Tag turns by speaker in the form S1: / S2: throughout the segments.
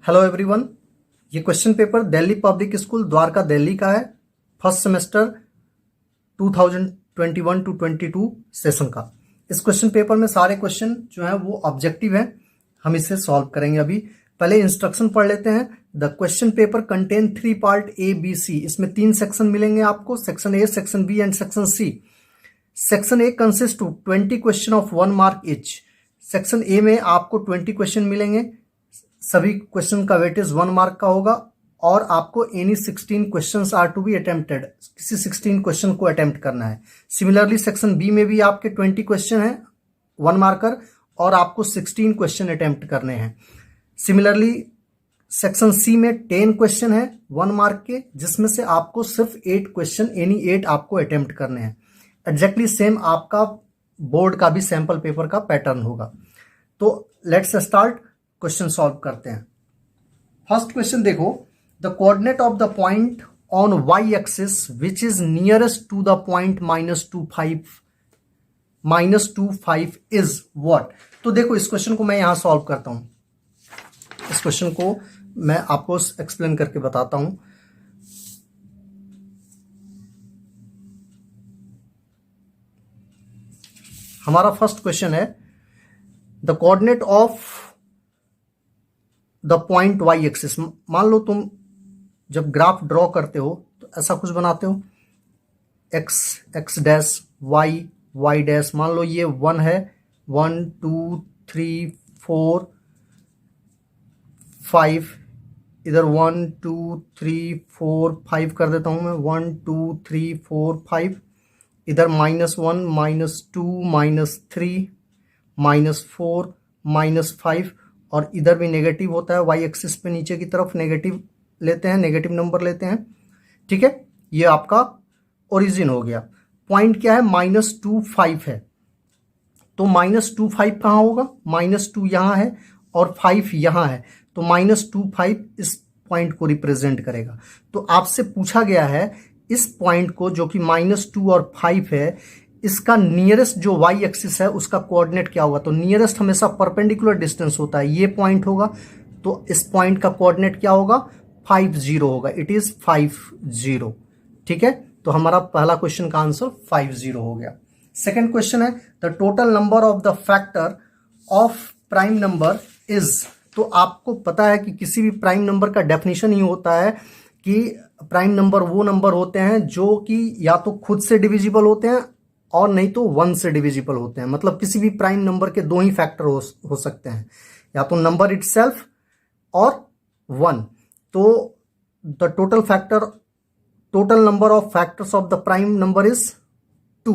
S1: Hello everyone. ये question paper Delhi public school Dwarka Delhi का है, फर्स्ट सेमेस्टर 2021 टू 22 सेशन का। इस क्वेश्चन पेपर में सारे क्वेश्चन जो हैं वो ऑब्जेक्टिव हैं, हम इसे सॉल्व करेंगे। अभी पहले इंस्ट्रक्शन पढ़ लेते हैं। The question paper contain 3 part A B C. इसमें 3 सेक्शन मिलेंगे आपको, section A, section B and section C. Section A consist of 20 question of 1 mark each. Section A में आपको 20 क्वेश्चन मिलेंगे, सभी क्वेश्चन का वेटेज 1 मार्क का होगा और आपको any 16 questions are to be attempted, किसी 16 क्वेश्चन को अटेम्प्ट करना है। सिमिलरली सेक्शन बी में भी आपके 20 क्वेश्चन हैं 1 मार्कर और आपको 16 क्वेश्चन अटेम्प्ट करने हैं। सिमिलरली सेक्शन सी में 10 क्वेश्चन है 1 मार्क के, जिसमें से आपको सिर्फ 8 क्वेश्चन एनी 8 आपको अटेम्प्ट करने हैं। एग्जैक्टली सेम आपका बोर्ड का भी सैंपल पेपर का पैटर्न होगा। तो लेट्स स्टार्ट, क्वेश्चन सॉल्व करते हैं। फर्स्ट क्वेश्चन देखो, the coordinate of the point on Y axis which is nearest to the point -25 is what. तो देखो इस क्वेश्चन को मैं यहां सॉल्व करता हूं। इस क्वेश्चन को मैं आपको एक्सप्लेन करके बताता हूं। हमारा फर्स्ट क्वेश्चन है, the coordinate of the point Y axis. मान लो तुम जब ग्राफ ड्रॉ करते हो तो ऐसा कुछ बनाते हो, एक्स डैश वाई डैश। मान लो ये 1 है, 1 2 3 4 5, इधर 1 2 3 4 5 कर देता हूं मैं, 1 2 3 4 5। इधर -1 -2 -3 -4 -5 और इधर भी नेगेटिव होता है। वाई एक्सिस पे नीचे की तरफ नेगेटिव लेते हैं, नेगेटिव नंबर लेते हैं। ठीक है, ये आपका ओरिजिन हो गया। पॉइंट क्या है, -25 है। तो -25 कहाँ होगा, -2 यहाँ है और 5 यहाँ है, तो -25 इस पॉइंट को रिप्रेजेंट करेगा। तो आपसे पूछा गया है इस पॉइंट को जो कि -2 और 5 है, इसका नियरेस्ट जो वाई एक्सिस है उसका कोऑर्डिनेट क्या होगा। तो नियरेस्ट हमेशा परपेंडिकुलर डिस्टेंस होता है, ये पॉइंट होगा। तो इस पॉइंट का कोऑर्डिनेट क्या होगा, 50 होगा। It is 50। ठीक है, तो हमारा पहला क्वेश्चन का आंसर 50 हो गया। सेकेंड क्वेश्चन है, the total number of the factor of prime number is. तो आपको पता है कि किसी भी प्राइम नंबर का डेफिनेशन ही होता है कि प्राइम नंबर वो नंबर होते हैं जो कि या तो खुद से डिविजिबल होते हैं और नहीं तो 1 से डिविजिबल होते हैं। मतलब किसी भी प्राइम नंबर के 2 ही फैक्टर हो सकते हैं, या तो नंबर इटसेल्फ और 1। तो the total number of factors of the prime number is 2।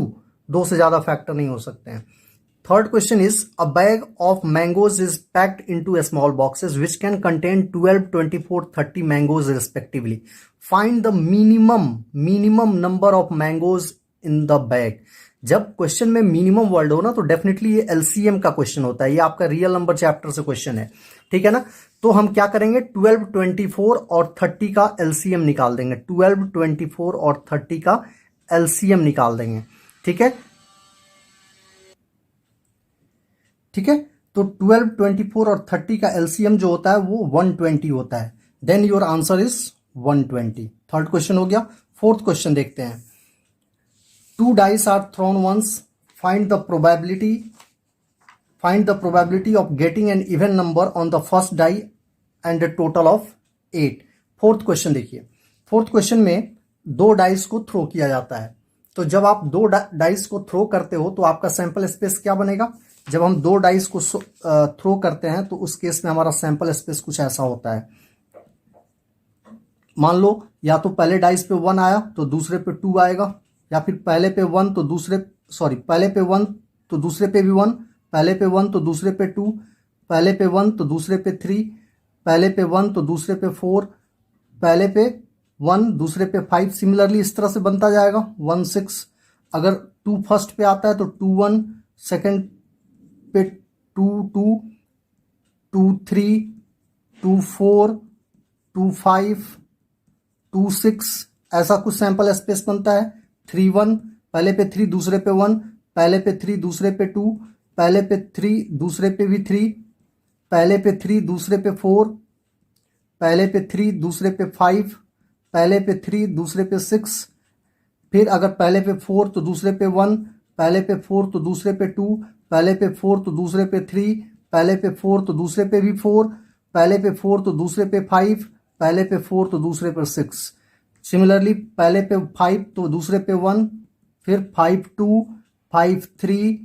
S1: 2 से ज्यादा फैक्टर नहीं हो सकते हैं। Third question is, a bag of mangoes is packed into small boxes which can contain 12, 24, 30 mangoes respectively. Find the minimum number of mangoes in the bag. जब question में minimum word हो ना तो डेफिनेटली ये एलसीएम का question होता है। ये आपका रियल नंबर चैप्टर से क्वेश्चन है, ठीक है ना। तो हम क्या करेंगे, 12, 24 और 30 का एलसीएम निकाल देंगे। 12, 24 और 30 का एलसीएम निकाल देंगे। ठीक है, ठीक है। तो 12, 24 और 30 का एलसीएम जो होता है वो 120 होता है। Then your answer is 120। Third question हो गया। फोर्थ क्वेश्चन देखते हैं। 2 dice are thrown once. Find the probability of getting an even number on the first die and a total of 8. Fourth question देखिए। फोर्थ क्वेश्चन में 2 dice को throw किया जाता है। तो जब आप 2 डाइस को थ्रो करते हो तो आपका सैंपल स्पेस क्या बनेगा। जब हम 2 डाइस को थ्रो करते हैं तो उस केस में हमारा सैंपल स्पेस कुछ ऐसा होता है। मान लो या तो पहले डाइस पे 1 आया तो दूसरे पे 2 आएगा, या फिर पहले पे 1 तो पहले पे 1 तो दूसरे पे भी 1, पहले पे 1 तो दूसरे पे 2, पहले पे 1 तो दूसरे पे 3, पहले पे 1 तो दूसरे पे 4, पहले पे 1 दूसरे पे 5। सिमिलरली इस तरह से बनता जाएगा 1 6। अगर 2 फर्स्ट पे आता है तो 2 1, सेकंड पे 2 2, 2 3, 2 4, 2 5, 2 6, ऐसा कुछ सैंपल स्पेस बनता है। 3 1, पहले पे 3 दूसरे पे 1, पहले पे 3 दूसरे पे 2, पहले पे 3 दूसरे पे भी 3, पहले पे 3 दूसरे पे 4, पहले पे 3, दूसरे पे 5, पहले पे 3, दूसरे पे 6, फिर अगर पहले पे 4 तो दूसरे पे 1, पहले पे 4 तो दूसरे पे 2, पहले पे 4 तो दूसरे पे 3, पहले पे 4 तो दूसरे पे भी 4, पहले पे 4 तो दूसरे पे 5, पहले पे 4 तो दूसरे पे 6। सिमिलरली पहले पे 5 तो दूसरे पे 1, फिर 5 2, 5 3,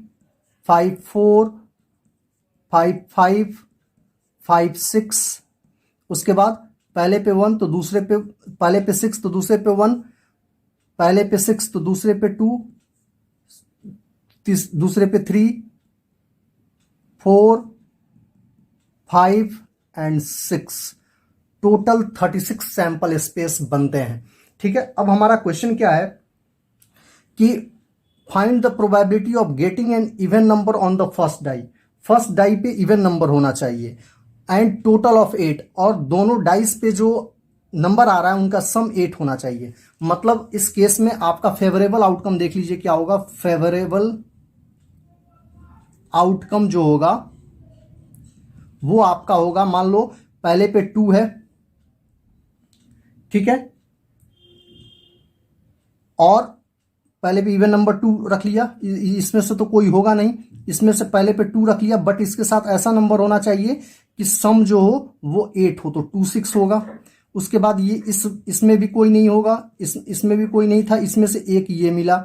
S1: 5 4, 5 5, 5 6। उसके बाद पहले पे 1 तो दूसरे पे, पहले पे 6 तो दूसरे पे 1, पहले पे 6 तो दूसरे पे 2, दूसरे पे 3, 4, 5 एंड 6। टोटल 36 सैंपल स्पेस बनते हैं। ठीक है, अब हमारा क्वेश्चन क्या है कि find the probability of getting an even number on the first die. First die पे इवन नंबर होना चाहिए एंड टोटल ऑफ 8, और दोनों डाइस पे जो नंबर आ रहा है उनका सम 8 होना चाहिए। मतलब इस केस में आपका फेवरेबल आउटकम देख लीजिए क्या होगा। फेवरेबल आउटकम जो होगा वो आपका होगा, मान लो पहले पे 2 है, ठीक है, और पहले भी इवन नंबर 2 रख लिया, इसमें से तो कोई होगा नहीं, इसमें से पहले पे 2 रख लिया, बट इसके साथ ऐसा नंबर होना चाहिए कि सम जो हो वो 8 हो, तो 2 6 होगा। उसके बाद ये इसमें भी कोई नहीं होगा, इसमें भी कोई नहीं था, इसमें से एक ये मिला।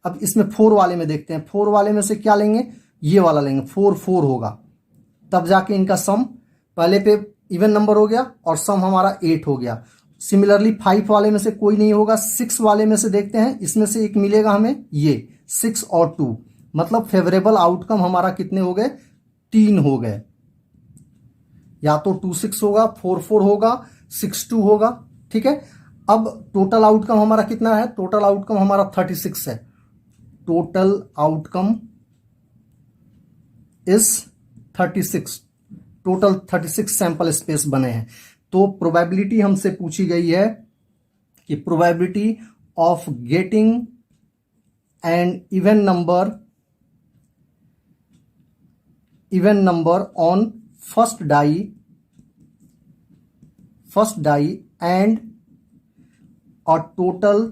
S1: अब इसमें 4 वाले में देखते हैं, 4 वाले में से क्या लेंगे, ये वाला लेंगे, 4 4 होगा, तब जाके इनका सम पहले पे इवन नंबर हो गया और सम हमारा 8 हो गया। सिमिलरली 5 वाले में से कोई नहीं होगा, 6 वाले में से देखते हैं, इसमें से एक मिलेगा हमें, ये 6 और 2, मतलब फेवरेबल आउटकम हमारा कितने हो गए, 3 हो गए। या तो 2 6 होगा, 4 4 होगा, 6 2 होगा। ठीक है, अब टोटल आउटकम हमारा कितना है, टोटल आउटकम हमारा 36 है। Total outcome is 36। Total 36 sample space बने हैं। तो प्रोबेबिलिटी हमसे पूछी गई है कि probability of getting an even number on first die and a total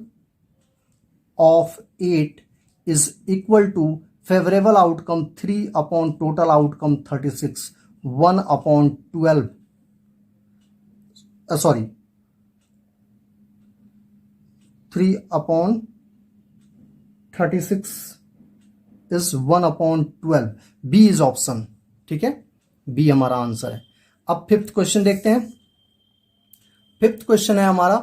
S1: of 8 is equal to favorable outcome 3 upon total outcome 36, 1 upon 12, sorry, 3 upon 36 is 1 upon 12। B is option। ठीक है, B हमारा answer है। अब fifth question देखते हैं। Fifth question है हमारा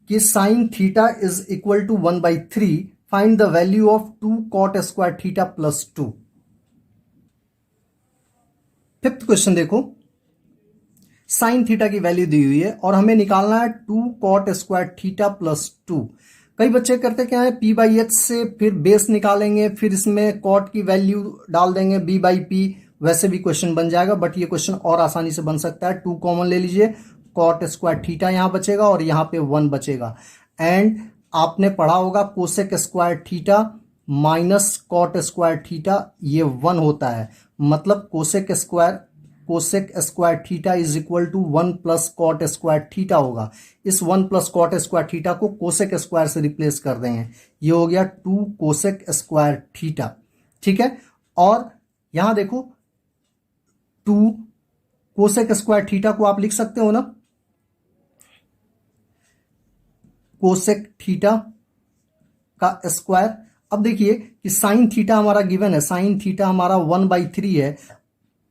S1: कि sine theta is equal to 1/3, find the value of 2 cot square theta plus 2। Fifth question देखो, साइन थीटा की वैल्यू दी हुई है और हमें निकालना है 2 कॉट स्क्वायर थीटा प्लस 2। कई बच्चे करते क्या है, p/h से फिर बेस निकालेंगे, फिर इसमें कॉट की वैल्यू डाल देंगे b/p, वैसे भी क्वेश्चन बन जाएगा, बट ये क्वेश्चन और आसानी से बन सकता है। 2 कॉमन ले लीजिए, कॉट स्क्वायर थीटा यहां बचेगा और यहां पे 1 बचेगा। एंड आपने पढ़ा होगा cosec square theta minus cot square theta, ये 1 होता है। मतलब cosec square theta is equal to 1 plus cot square theta होगा। इस 1 प्लस कॉट स्क्वायर थीटा को कोसेक स्क्वायर से रिप्लेस कर देंगे, ये हो गया 2 कोसेक स्क्वायर थीटा। ठीक है, और यहां देखो 2 कोसेक स्क्वायर थीटा को आप लिख सकते हो ना, कोसेक थीटा का स्क्वायर। अब देखिए कि साइन थीटा हमारा गिवन है, साइन थीटा हमारा 1/3 है।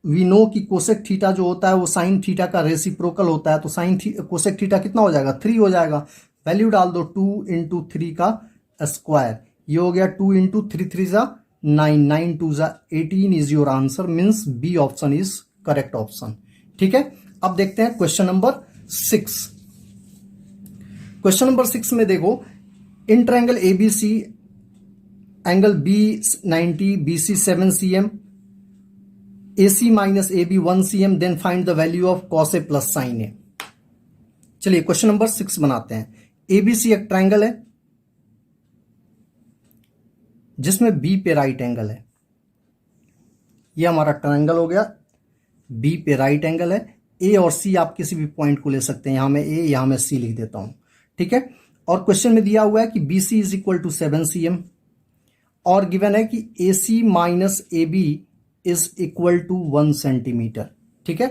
S1: वी नो कि कोसेक थीटा जो होता है वो साइन थीटा का रेसिप्रोकल होता है, तो कोसेक थीटा कितना हो जाएगा, 3 हो जाएगा। वैल्यू डाल दो 2 इंटू 3 का स्क्वायर, ये हो गया 2 इंटू 3 3 जा 9, 9 2 जा 18 is your answer, means B option is correct option. ठीक है, अब देखते हैं क्वेश्चन नंबर 6। क्वेश्चन नंबर 6 में देखो, in triangle ABC angle B 90, BC 7 cm, AC minus AB 1 cm, then find the value of cos A plus sine A. चलिए question number 6 बनाते हैं। एबीसी एक ट्रायंगल है जिसमें बी पे राइट एंगल है, ये हमारा ट्रायंगल हो गया, बी पे राइट एंगल है, ए और सी आप किसी भी पॉइंट को ले सकते हैं, यहां मैं ए, यहां मैं सी लिख देता हूं, ठीक है। और क्वेश्चन में दिया हुआ है कि B C is equal to 7 cm और गिवन है कि A C minus A B is equal to 1 centimetre, ठीक है।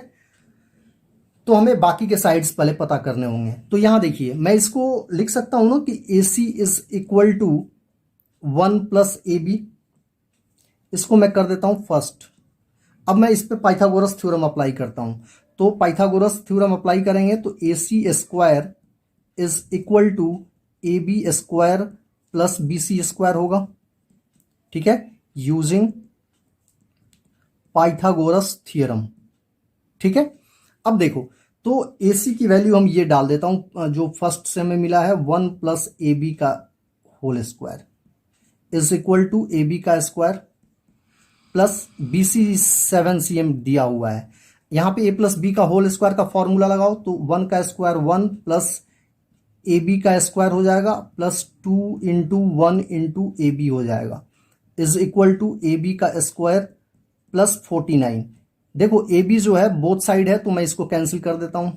S1: तो हमें बाकी के साइड्स पहले पता करने होंगे। तो यहां देखिए मैं इसको लिख सकता हूं ना कि A C is equal to 1 plus A B, इसको मैं कर देता हूं फर्स्ट। अब मैं इस पे पाइथागोरस थ्योरम अप्लाई करता हूं। तो पाइथागोरस थ्योरम अप्लाई करेंगे तो A C square is equal to A B square plus B C square होगा, ठीक है, यूजिंग पाइथागोरस थ्योरम, ठीक है। अब देखो तो ए सी की वैल्यू हम ये डाल देता हूं जो फर्स्ट से हमें मिला है 1 प्लस ए बी का whole square is equal to A B का square plus B C 7 cm दिया हुआ है। यहां पे ए प्लस बी का होल स्क्वायर का फॉर्मूला लगाओ तो 1 का स्क्वायर 1 प्लस ए बी का स्क्वायर हो जाएगा plus 2 into 1 into A B हो जाएगा is equal to A B का स्क्वायर प्लस 49। देखो ए बी जो है बोथ साइड है तो मैं इसको कैंसिल कर देता हूं।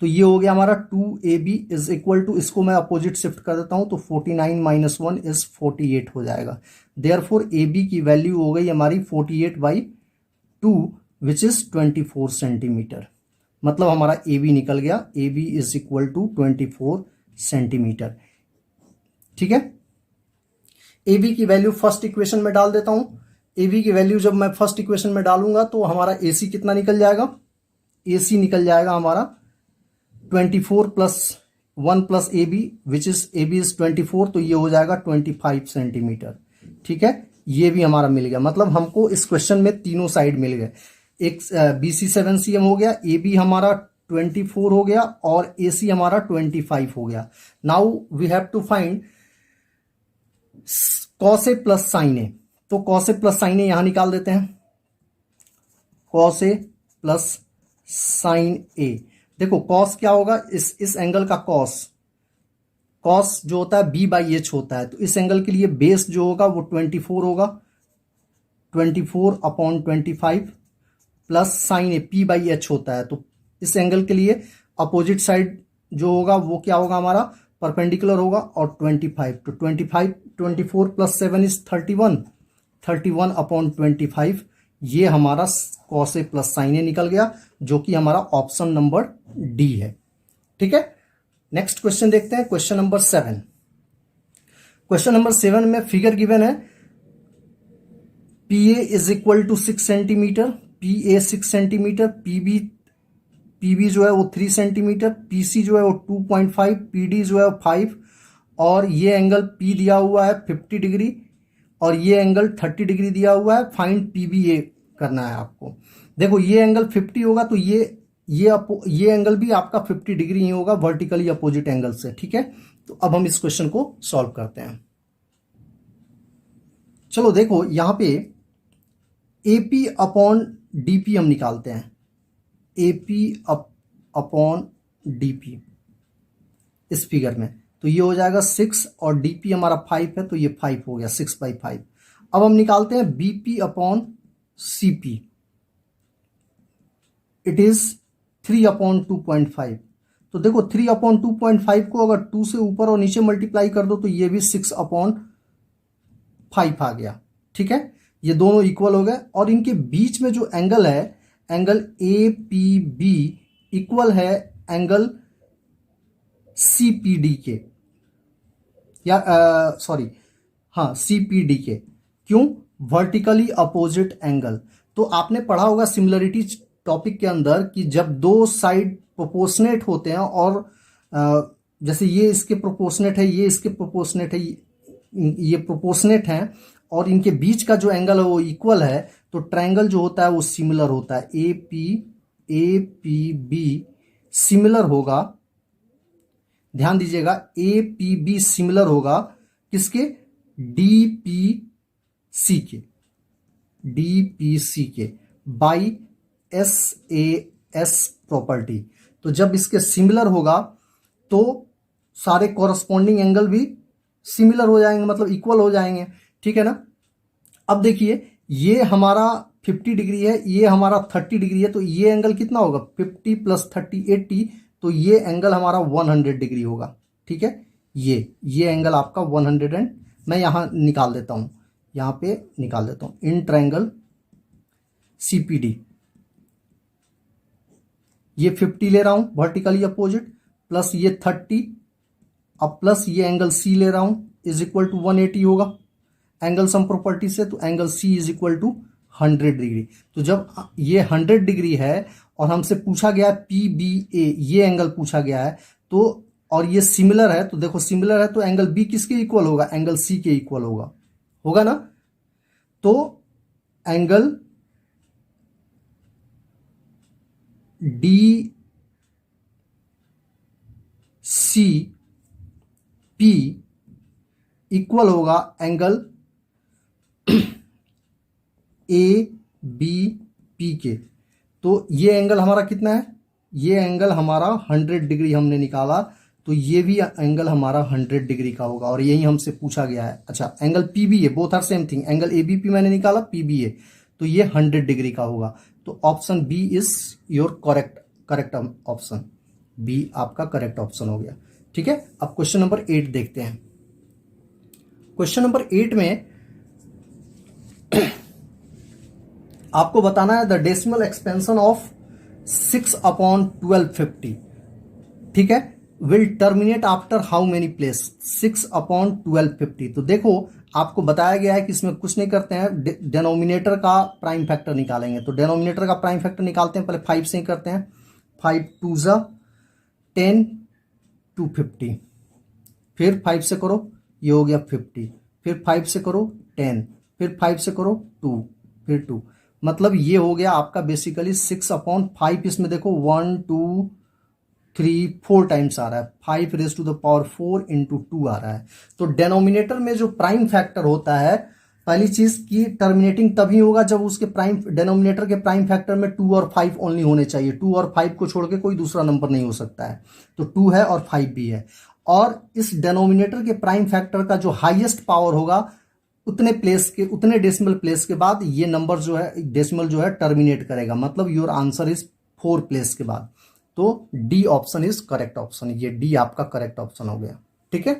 S1: तो ये हो गया हमारा 2ab इज इक्वल टू, इसको मैं अपोजिट शिफ्ट कर देता हूं तो 49 माइनस 1 इज 48 हो जाएगा। देयरफॉर ए बी की वैल्यू हो गई हमारी 48/2 विच इज 24 सेंटीमीटर। मतलब हमारा ए बी निकल गया, A B is equal to 24 centimetre, ठीक है। ए बी की वैल्यू फर्स्ट इक्वेशन में डाल देता हूं। ए बी की वैल्यू जब मैं फर्स्ट इक्वेशन में डालूंगा तो हमारा ए सी कितना निकल जाएगा, ए सी निकल जाएगा हमारा 24 plus 1 plus A B which is A B is 24, तो ये हो जाएगा 25 सेंटीमीटर, ठीक है। ये भी हमारा मिल गया, मतलब हमको इस क्वेश्चन में तीनों साइड मिल गए। एक बी सी 7 cm हो गया, ए बी हमारा 24 हो गया और ए सी हमारा 25 हो गया। Now we have to find cos A plus sine A. तो cos A plus sine A यहां निकाल देते हैं, cos A plus sine A. देखो कॉस क्या होगा, इस एंगल का कॉस जो होता है b/h होता है, तो इस एंगल के लिए बेस जो होगा वो 24 होगा, 24/25 प्लस साइन ए p/h होता है, तो इस एंगल के लिए अपोजिट साइड जो होगा वो क्या होगा हमारा परपेंडिकुलर होगा और 25, तो 24 प्लस 7 इज 31/25। ये हमारा कॉस ए प्लस साइन ए निकल गया, जो कि हमारा ऑप्शन नंबर डी है, ठीक है। नेक्स्ट क्वेश्चन देखते हैं, क्वेश्चन नंबर 7। क्वेश्चन नंबर 7 में फिगर गिवन है P A is equal to 6 centimetre, P A 6 centimetre, P B जो है वो 3 सेंटीमीटर, पी सी जो है वो 2.5, पी डी जो है 5 और ये एंगल पी दिया हुआ है 50 डिग्री और ये एंगल 30 डिग्री दिया हुआ है। फाइंड पी बी ए करना है आपको। देखो ये एंगल 50 होगा तो ये एंगल भी आपका 50 डिग्री ही होगा, वर्टिकली अपोजिट एंगल से, ठीक है। तो अब हम इस क्वेश्चन को सॉल्व करते हैं। चलो देखो यहां पे एपी अपॉन डीपी हम निकालते हैं, एपी अपॉन डीपी इस फिगर में, तो ये हो जाएगा 6 और डीपी हमारा 5 है तो ये 5 हो गया, 6/5। अब हम निकालते हैं BP upon CP, it is 3/2.5। तो देखो 3/2.5 को अगर 2 से ऊपर और नीचे मल्टीप्लाई कर दो तो ये भी 6/5 आ गया, ठीक है। ये दोनों इक्वल हो गए और इनके बीच में जो एंगल है, angle A P B equal है एंगल सीपीडी के, या सॉरी हाँ सीपीडी के। क्यों? Vertically opposite angle. तो आपने पढ़ा होगा सिमिलरिटी टॉपिक के अंदर कि जब दो साइड प्रोपोर्शनेट होते हैं और जैसे ये इसके प्रोपोर्शनेट है, ये इसके प्रोपोर्शनेट है, ये प्रोपोर्शनेट हैं और इनके बीच का जो एंगल है वो इक्वल है, तो ट्रायंगल जो होता है वो सिमिलर होता है। ए पी बी सिमिलर होगा, ध्यान दीजिएगा, ए पी बी सिमिलर होगा किसके? डी पी सी के बाई SAS प्रॉपर्टी। तो जब इसके सिमिलर होगा तो सारे कॉरस्पॉन्डिंग एंगल भी सिमिलर हो जाएंगे, मतलब इक्वल हो जाएंगे, ठीक है ना। अब देखिए ये हमारा 50 डिग्री है, ये हमारा 30 डिग्री है, तो ये एंगल कितना होगा 50 + 30 80, तो ये एंगल हमारा 100 डिग्री होगा। ठीक है, ये एंगल आपका 100 एंड मैं यहाँ निकाल देता हूँ, यहाँ पे निकाल देता हूँ इन ट्रायंगल CPD। ये 50 ले रहा हूँ वर्टिकली अपोजिट, प्लस ये 30, अब प्लस ये एंगल C ले रहा हूँ इज इक्वल टू 180 होगा एंगल सम प्रॉपर्टी से, तो angle C is equal to 100 degree. तो जब ये 100 डिग्री है और हमसे पूछा गया है PBA, ये एंगल पूछा गया है, तो और ये सिमिलर है, तो देखो सिमिलर है तो एंगल B किसके इक्वल होगा, एंगल C के इक्वल होगा ना। तो एंगल DCP इक्वल होगा एंगल ABP के। तो ये एंगल हमारा कितना है, ये एंगल हमारा 100 डिग्री हमने निकाला, तो ये भी एंगल हमारा 100 डिग्री का होगा और यही हमसे पूछा गया है। अच्छा, angle PBA, both are same thing, angle ABP मैंने निकाला, PBA, तो ये 100 डिग्री का होगा। तो option B is your correct option, B आपका करेक्ट ऑप्शन हो गया। ठीक है, अब क्वेश्चन नंबर 8 देखते हैं। क्वेश्चन नंबर 8 में आपको बताना है द डेसिमल एक्सपेंशन ऑफ 6/1250, ठीक है, will terminate after how many place, 6/1250। तो देखो आपको बताया गया है कि इसमें कुछ नहीं करते हैं, डेनोमिनेटर का प्राइम फैक्टर निकालेंगे। तो डेनोमिनेटर का प्राइम फैक्टर निकालते हैं, पहले 5 से ही करते हैं, 5 2 ज़ा 10 250, फिर 5 से करो ये हो गया 50, फिर 5 से करो 10, फिर 5 से करो 2, फिर 2, मतलब ये हो गया आपका बेसिकली 6/5। इसमें देखो 1 2 3 4 टाइम्स आ रहा है, 5⁴ इंटू 2 आ रहा है। तो डेनोमिनेटर में जो प्राइम फैक्टर होता है, पहली चीज की टर्मिनेटिंग तभी होगा जब उसके प्राइम डेनोमिनेटर के प्राइम फैक्टर में 2 और 5 ओनली होने चाहिए, 2 और 5 को छोड़ के कोई दूसरा नंबर नहीं हो सकता है। तो 2 है और 5 भी है, और इस डेनोमिनेटर के प्राइम फैक्टर का जो हाईएस्ट पावर होगा उतने डेसिमल प्लेस के बाद ये नंबर जो है डेसिमल जो है टर्मिनेट करेगा, मतलब योर आंसर इज 4 प्लेस के बाद। तो D option is correct option, ये डी आपका करेक्ट ऑप्शन हो गया। ठीक है,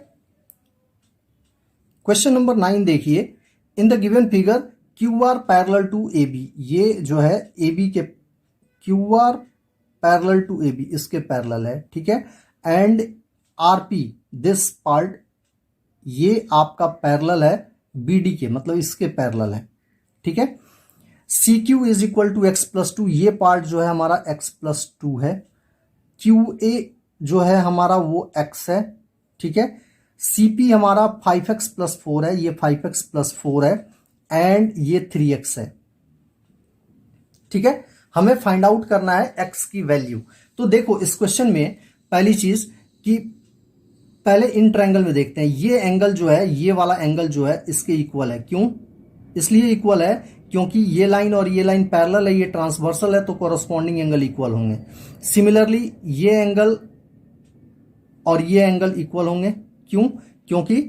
S1: क्वेश्चन नंबर 9 देखिए, in the given figure QR parallel to AB, ये जो है AB के QR पैरेलल टू AB इसके पैरेलल है, ठीक है, एंड RP दिस पार्ट ये आपका पैरेलल है BD के, मतलब इसके पैरेलल है। ठीक है, CQ is equal to x+2, ये पार्ट जो है हमारा x+2 है, QA जो है हमारा वो x है। ठीक है, CP हमारा 5x+4 है, ये 5x+4 है, एंड ये 3x है। ठीक है, हमें फाइंड आउट करना है x की वैल्यू। तो देखो इस क्वेश्चन में पहली चीज कि पहले इन ट्रायंगल में देखते हैं, ये एंगल जो है, ये वाला एंगल जो है इसके इक्वल है। क्यों इसलिए इक्वल है, क्योंकि ये लाइन और ये लाइन पैरेलल है, ये ट्रांसवर्सल है, तो कॉरस्पॉन्डिंग एंगल इक्वल होंगे। सिमिलरली ये एंगल और ये एंगल इक्वल होंगे। क्यों, क्योंकि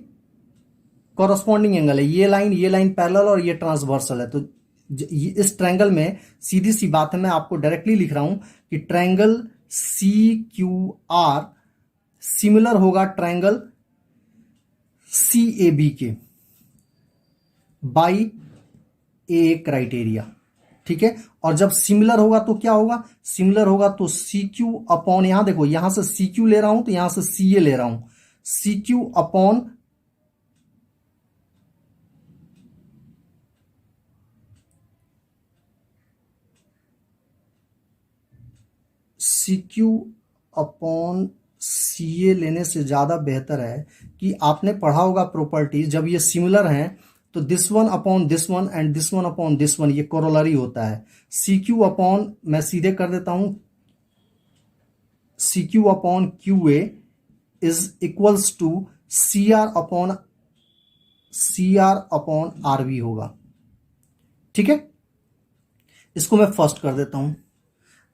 S1: कॉरस्पॉन्डिंग एंगल है, ये लाइन पैरेलल और ये ट्रांसवर्सल है। तो इस ट्रायंगल में सीधी सी बात है, मैं आपको डायरेक्टली लिख रहा हूं कि ट्रायंगल CQR सिमिलर होगा ट्रायंगल CAB के बाई ए क्राइटेरिया। ठीक है, और जब सिमिलर होगा तो क्या होगा, सिमिलर होगा तो CQ अपॉन, यहां देखो यहां से CQ ले रहा हूं तो यहां से CA ले रहा हूं, CQ अपॉन CA लेने से ज्यादा बेहतर है कि आपने पढ़ा होगा प्रॉपर्टीज, जब ये सिमिलर हैं तो this one upon this one and this one upon this one, ये कोरोलरी होता है। CQ अपॉन, मैं सीधे कर देता हूं, CQ upon QA is equals to CR upon RB होगा। ठीक है, इसको मैं फर्स्ट कर देता हूं।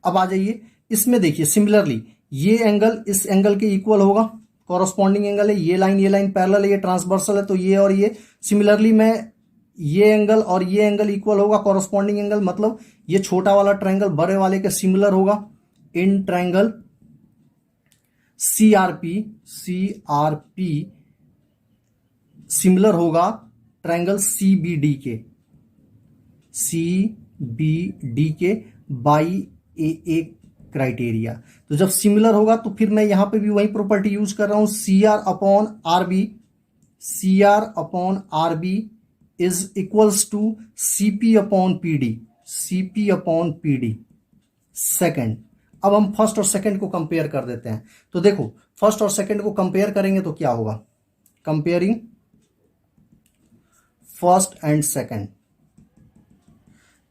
S1: अब आ जाइए इसमें, देखिए सिमिलरली ये एंगल इस एंगल के इक्वल होगा, कॉरस्पॉन्डिंग एंगल है, ये लाइन पैरेलल है, ये ट्रांसवर्सल है, तो ये और ये। सिमिलरली मैं ये एंगल और ये एंगल इक्वल होगा, कॉरस्पॉन्डिंग एंगल, मतलब ये छोटा वाला ट्रायंगल बड़े वाले के सिमिलर होगा इन ट्रायंगल सीआरपी सिमिलर होगा ट्रायंगल सीबीडी के बाई ए क्राइटेरिया। तो जब सिमिलर होगा तो फिर मैं यहां पे भी वही प्रॉपर्टी यूज कर रहा हूं, CR upon RB is equals to CP upon PD second. अब हम फर्स्ट और सेकेंड को कंपेयर कर देते हैं। तो देखो फर्स्ट और सेकेंड को कंपेयर करेंगे तो क्या होगा, कंपेयरिंग फर्स्ट एंड सेकेंड,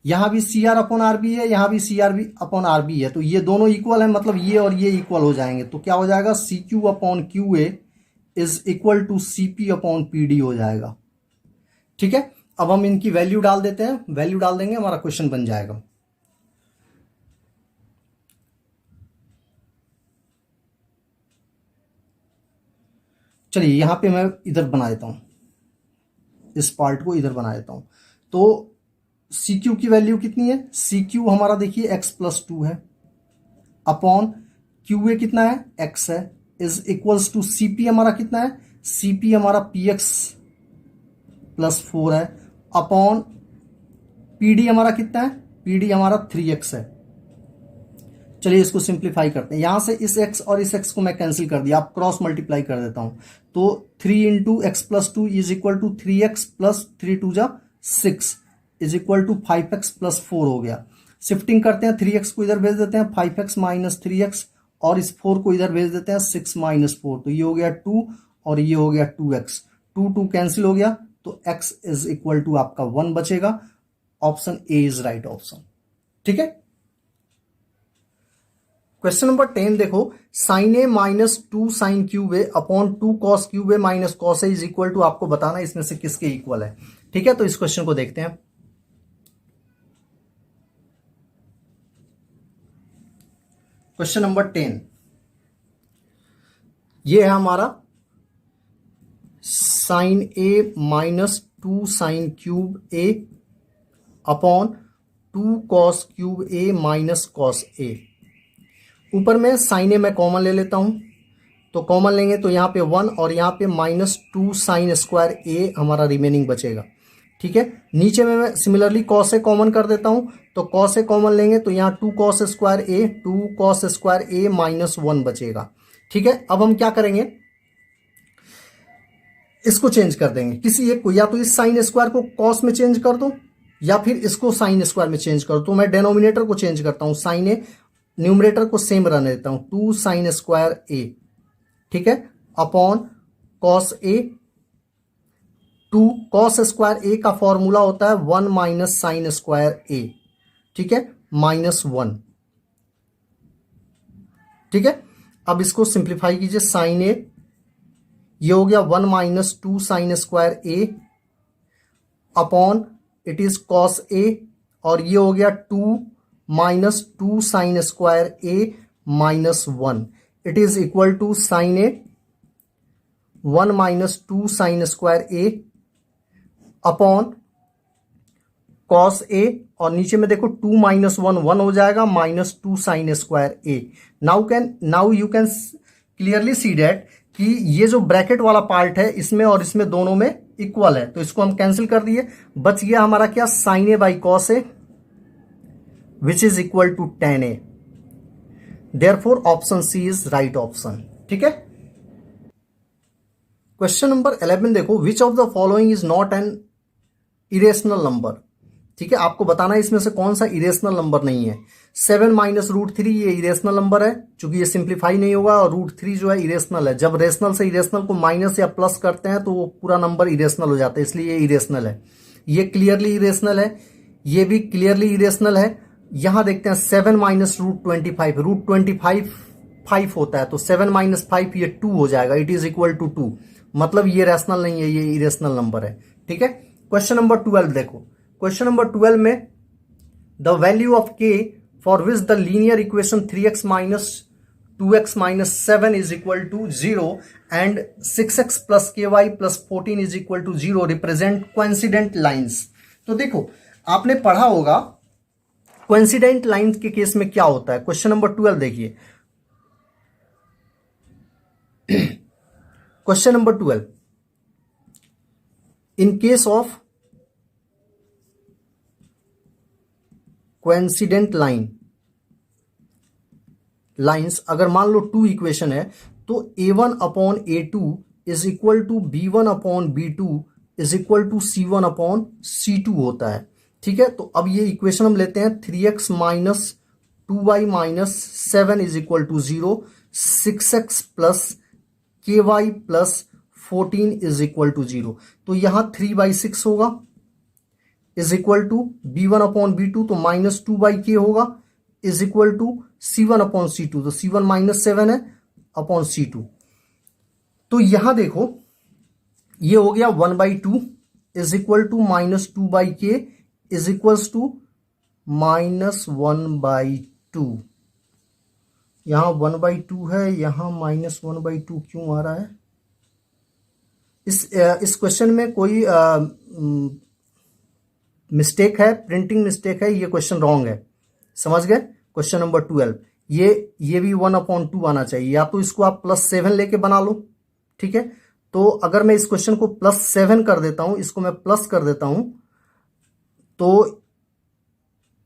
S1: यहां भी C R upon R B है, यहां भी C R B upon R B है, तो ये दोनों इक्वल है, मतलब ये और ये इक्वल हो जाएंगे। तो क्या हो जाएगा, C Q upon Q A is equal to CP upon PD हो जाएगा। ठीक है, अब हम इनकी वैल्यू डाल देते हैं, वैल्यू डाल देंगे, हमारा क्वेश्चन बन जाएगा। चलिए यहां पे मैं इधर बना देता हूं, इस पार्ट को इधर बना देता हूं। तो सी क्यू की वैल्यू कितनी है, सी क्यू हमारा देखिए x+2 है, अपॉन क्यू ए कितना है x है, इज इक्वल्स टू सीपी हमारा कितना है, सीपी हमारा px+4 है, अपॉन पीडी हमारा कितना है, पीडी हमारा 3x है। चलिए इसको सिंप्लीफाई करते हैं, यहां से इस x और इस x को मैं कैंसिल कर दिया, आप क्रॉस मल्टीप्लाई कर देता हूं। तो 3 into x+2 is equal to 3x plus 3 2 जा 6 इज इक्वल टू 5x+4 हो गया। शिफ्टिंग करते हैं, 3x को इधर भेज देते हैं, 5x माइनस 3x, और इस 4 को इधर भेज देते हैं, 6 माइनस 4, तो ये हो गया 2 और ये हो गया 2x, 2 कैंसिल हो गया, तो x इज इक्वल टू आपका 1 बचेगा। Option A is right option. ठीक है, क्वेश्चन नंबर 10 देखो, sine A minus 2 sine cube A upon 2 cos cube A minus cos A is equal to, आपको बताना है इसमें से किसके इक्वल है। ठीक है, तो इस क्वेश्चन को देखते हैं। क्वेश्चन नंबर 10 ये है हमारा, sign A minus 2 sine cube A upon 2 cos cube A minus cos ए। ऊपर में साइन ए मैं कॉमन ले लेता हूं, तो कॉमन लेंगे तो यहां पे 1 और यहां पे माइनस 2 साइन स्क्वायर ए हमारा रिमेनिंग बचेगा। ठीक है, नीचे में मैं सिमिलरली कॉस ए कॉमन कर देता हूं, तो कॉस ए कॉमन लेंगे तो यहां 2 कॉस स्क्वायर ए माइनस 1 बचेगा। ठीक है, अब हम क्या करेंगे, इसको चेंज कर देंगे किसी एक को, या तो इस साइन स्क्वायर को कॉस में चेंज कर दो या फिर इसको साइन स्क्वायर में चेंज कर दो। तो मैं डेनोमिनेटर को चेंज करता हूं, साइन ए, न्यूमरेटर को सेम रहने देता हूं, 2 साइन स्क्वायर ए, ठीक है, अपॉन कॉस ए, 2 कॉस स्क्वायर ए का फॉर्मूला होता है 1 माइनस साइन स्क्वायर ए, ठीक है, -1। ठीक है, अब इसको सिंप्लीफाई कीजिए, साइन ए ये हो गया 1 minus 2 sine square A upon it is cos A, और ये हो गया 2 minus 2 sine square A -1, it is equal to sine A 1 minus 2 sine square A upon cos A, और नीचे में देखो 2 माइनस 1 1 हो जाएगा, -2 sine square A. Now you can clearly see that कि ये जो ब्रैकेट वाला पार्ट है इसमें और इसमें दोनों में इक्वल है, तो इसको हम कैंसिल कर दिए, बच गया हमारा क्या, sine A by cos A which is equal to tan A. Therefore option C is right option. ठीक है, क्वेश्चन नंबर 11 देखो, which of the following is not an irrational number. ठीक है, आपको बताना है इसमें से कौन सा इरेशनल नंबर नहीं है। 7 माइनस √3 ये इरेशनल नंबर है, चूंकि ये सिंप्लीफाई नहीं होगा, और √3 जो है इरेशनल है। जब रेशनल से इरेशनल को माइनस या प्लस करते हैं तो वो पूरा नंबर इरेशनल हो जाता है, इसलिए ये इरेशनल है। ये क्लियरली इरेशनल है, ये भी क्लियरली इरेशनल है। यहां देखते हैं 7 माइनस √25, √25 5 होता है, तो 7 माइनस 5 ये 2 हो जाएगा, इट इज इक्वल टू 2, मतलब ये रैशनल नहीं है, ये इरेशनल नंबर है। ठीक है, क्वेश्चन नंबर 12 देखो, क्वेश्चन नंबर 12 में the value of k for which the linear equation 3x minus 2x minus 7 is equal to 0 and 6x plus ky plus 14 is equal to 0 represent coincident lines। तो देखो आपने पढ़ा होगा coincident lines के case में क्या होता है। क्वेश्चन नंबर 12 देखिए, question number 12, in case of coincident lines अगर मान लो 2 इक्वेशन है तो a1 upon a2 is equal to b1 upon b2 is equal to c1 upon c2 होता है। ठीक है, तो अब ये इक्वेशन हम लेते हैं 3x minus 2y minus 7 is equal to 0, 6x plus ky plus 14 is equal to 0। तो यहां 3/6 होगा is equal to b1 upon b2 तो माइनस 2/k होगा is equal to c1 upon c2 तो c1 माइनस 7 है अपॉन c2। तो यहां देखो ये हो गया 1/2 is equal to minus 2/k is equals to minus 1/2। यहां 1/2 है, यहां माइनस 1/2 क्यों आ रहा है? इस क्वेश्चन में कोई मिस्टेक है, प्रिंटिंग मिस्टेक है, ये क्वेश्चन रॉन्ग है, समझ गए। क्वेश्चन नंबर 12 ये भी 1/2 आना चाहिए, या तो इसको आप +7 लेके बना लो। ठीक है, तो अगर मैं इस क्वेश्चन को +7 कर देता हूं, इसको मैं प्लस कर देता हूं, तो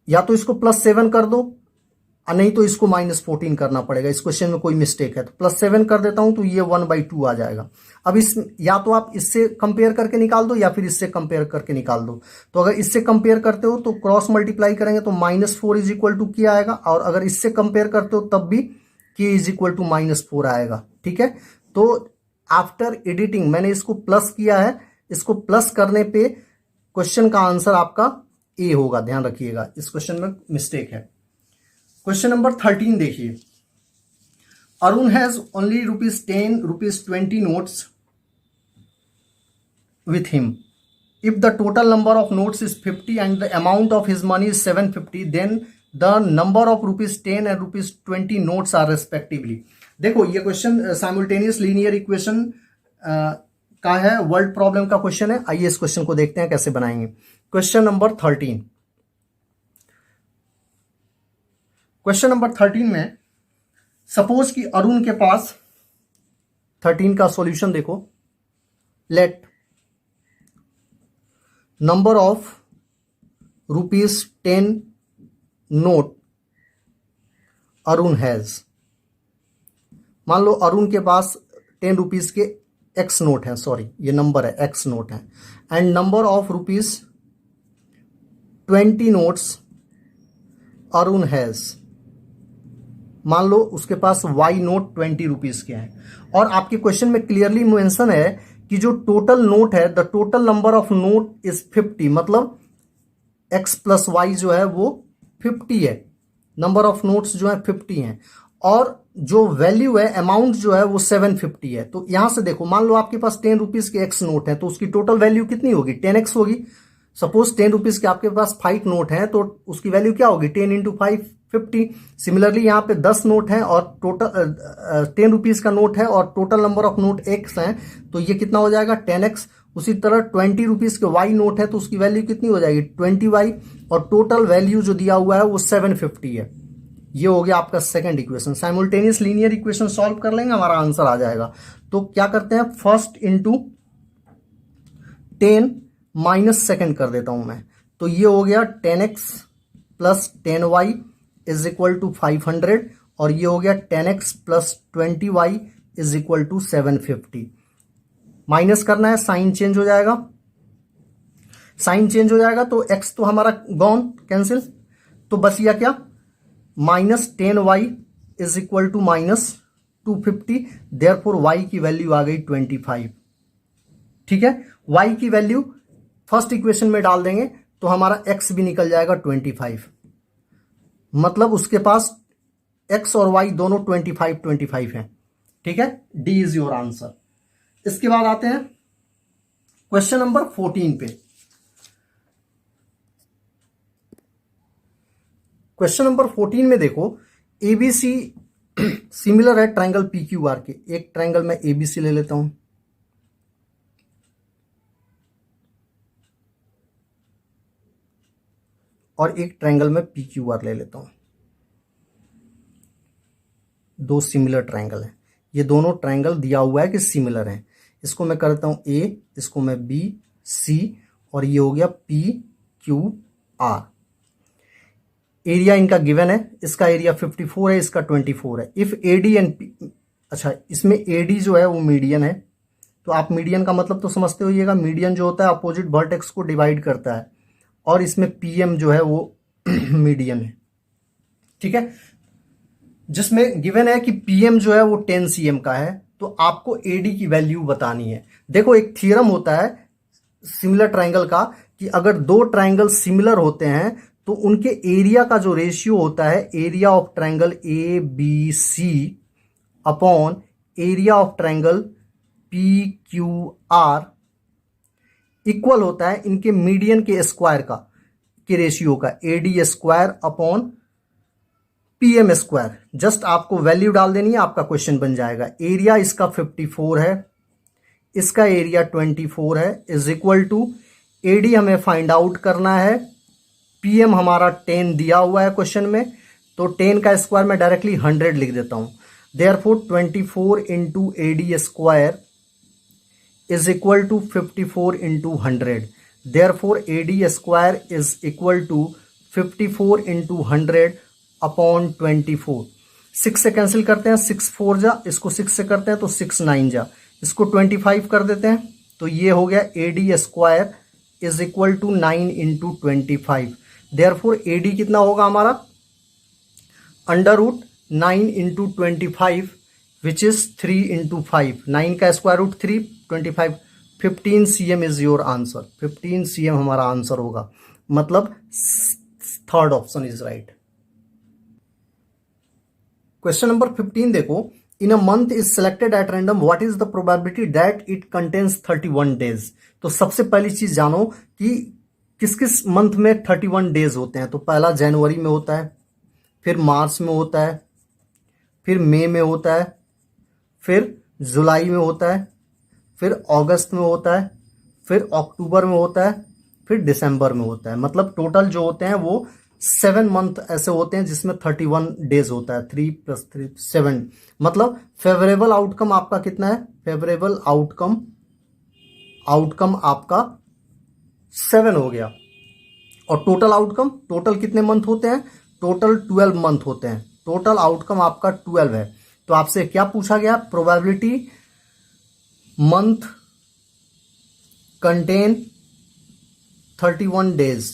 S1: या तो इसको +7 कर दो नहीं तो इसको -14 करना पड़ेगा। इस क्वेश्चन में कोई मिस्टेक है तो +7 कर देता हूं तो ये 1/2 आ जाएगा। अब इस या तो आप इससे कंपेयर करके निकाल दो या फिर इससे कंपेयर करके निकाल दो। तो अगर इससे कंपेयर करते हो तो क्रॉस मल्टीप्लाई करेंगे तो -4 इज इक्वल टू k आएगा, और अगर इससे कंपेयर करते हो तब भी k इज इक्वल टू -4 आएगा। ठीक है, तो आफ्टर एडिटिंग मैंने इसको प्लस किया है, इसको प्लस करने पे क्वेश्चन का आंसर आपका ए होगा, ध्यान रखिएगा, इस क्वेश्चन में मिस्टेक है। क्वेश्चन नंबर 13 देखिए, Arun has only ₹10, ₹20 notes with him. If the total number of notes is 50 and the amount of his money is 750, then the number of ₹10 and ₹20 notes are respectively। देखो ये question simultaneous linear equation का है, word problem का question है। आइए इस question को देखते हैं कैसे बनाएंगे। क्वेश्चन नंबर 13, क्वेश्चन नंबर 13 में सपोज कि अरुण के पास 13 का सॉल्यूशन देखो, let number of ₹10 note Arun has. मान लो अरुण के पास 10 रुपीज के x नोट है, सॉरी ये नंबर है, x नोट है, and number of ₹20 notes Arun has. मान लो उसके पास y नोट 20 रुपीज के हैं, और आपके क्वेश्चन में क्लियरली मेंशन है कि जो टोटल नोट है, the total number of note is 50, मतलब x प्लस वाई जो है वो 50 है, नंबर ऑफ नोट्स जो है 50 हैं, और जो वैल्यू है, अमाउंट जो है वो 750 है। तो यहां से देखो, मान लो आपके पास 10 रुपीज के x नोट है तो उसकी टोटल वैल्यू कितनी होगी? 10x होगी। सपोज 10 रुपीज के आपके पास 5 नोट हैं तो उसकी वैल्यू क्या होगी? 10 इंटू 5 50। सिमिलरली यहाँ पे 10 नोट हैं और टोटल 10 रुपीज का नोट है और total number of note x हैं, तो ये कितना हो जाएगा? 10x। उसी तरह 20 रुपीज के y नोट है तो उसकी वैल्यू कितनी हो जाएगी? 20y, और टोटल वैल्यू जो दिया हुआ है वो 750 है। ये हो गया आपका second equation. Simultaneous linear equation solve कर लेंगे, हमारा आंसर आ जाएगा। तो क्या करते हैं, फर्स्ट इंटू 10 माइनस सेकेंड कर देता हूं मैं, तो ये हो गया 10x plus 10y is equal to 500, और ये हो गया 10x plus 20y is equal to 750। Minus करना है, साइन चेंज हो जाएगा, साइन चेंज हो जाएगा तो x तो हमारा गॉन, कैंसिल, तो बच गया क्या? Minus 10y is equal to minus 250, therefore y की वैल्यू आ गई 25। ठीक है, y की वैल्यू फर्स्ट इक्वेशन में डाल देंगे तो हमारा x भी निकल जाएगा 25, मतलब उसके पास x और y दोनों 25 हैं। ठीक है, D इज योर आंसर। इसके बाद आते हैं क्वेश्चन नंबर 14 पे। क्वेश्चन नंबर 14 में देखो, ABC सिमिलर है ट्रायंगल पी क्यू आर के। एक ट्रायंगल मैं एबीसी ले लेता हूं, और एक ट्रायंगल में पी क्यू आर ले लेता हूं। दो सिमिलर ट्रायंगल हैं, ये दोनों ट्रायंगल दिया हुआ है कि सिमिलर हैं। इसको मैं करता हूं ए, इसको मैं बी, सी, और ये हो गया पी क्यू आर। एरिया इनका गिवन है, इसका एरिया 54 है, इसका 24 है। इफ एडी एंड पी, अच्छा इसमें एडी जो है वो मीडियन है, तो आप मीडियन का मतलब तो समझते होइएगा, मीडियन जो होता है अपोजिट वर्टेक्स को डिवाइड करता है, और इसमें पीएम जो है वो मीडियन है, ठीक है। जिसमें गिवन है कि पीएम जो है वो 10 सीएम का है, तो आपको एडी की वैल्यू बतानी है। देखो एक थ्योरम होता है सिमिलर ट्रायंगल का कि अगर दो ट्रायंगल सिमिलर होते हैं तो उनके एरिया का जो रेशियो होता है, area of triangle A B C upon area of triangle P Q R, equal होता है इनके मीडियन के स्क्वायर का, के रेशियो का, AD square upon PM square. Just आपको वैल्यू डाल देनी है, आपका क्वेश्चन बन जाएगा। एरिया इसका 54 है, इसका एरिया 24 है, इज इक्वल टू एडी हमें फाइंड आउट करना है, पीएम हमारा 10 दिया हुआ है क्वेश्चन में, तो 10 का स्क्वायर मैं डायरेक्टली 100 लिख देता हूं। Therefore 24 into AD square is equal to 54 into 100। Therefore AD square is equal to 54 into 100 upon 24। 6 से कैंसिल करते हैं, 6 4 जा, इसको 6 से करते हैं तो 6 9 जा, इसको 25 कर देते हैं, तो ये हो गया AD square is equal to 9 into 25। Therefore AD कितना होगा हमारा, under root 9 into 25 which is 3 into 5, 9 का square root 3, 25, 15 CM is your answer. 15 CM हमारा आंसर होगा, मतलब third option is right. Question number 15 देखो, in a month is selected at random, what is the probability that it contains 31 days. तो सबसे पहली चीज जानो कि किस किस मंथ में 31 डेज होते हैं। तो पहला जनवरी में होता है, फिर मार्च में होता है, फिर मई में होता है, फिर जुलाई में होता है, फिर अगस्त में होता है, फिर अक्टूबर में होता है, फिर दिसंबर में होता है। मतलब टोटल जो होते हैं वो 7 मंथ ऐसे होते हैं जिसमें 31 डेज होता है। 3 + 3 7, मतलब फेवरेबल आउटकम आपका कितना है, फेवरेबल आउटकम आपका 7 हो गया। और टोटल आउटकम, टोटल कितने मंथ होते हैं, टोटल 12 मंथ होते हैं, टोटल आउटकम आपका 12 है। तो आपसे क्या पूछा गया, प्रोबेबिलिटी मंथ कंटेन 31 डेज,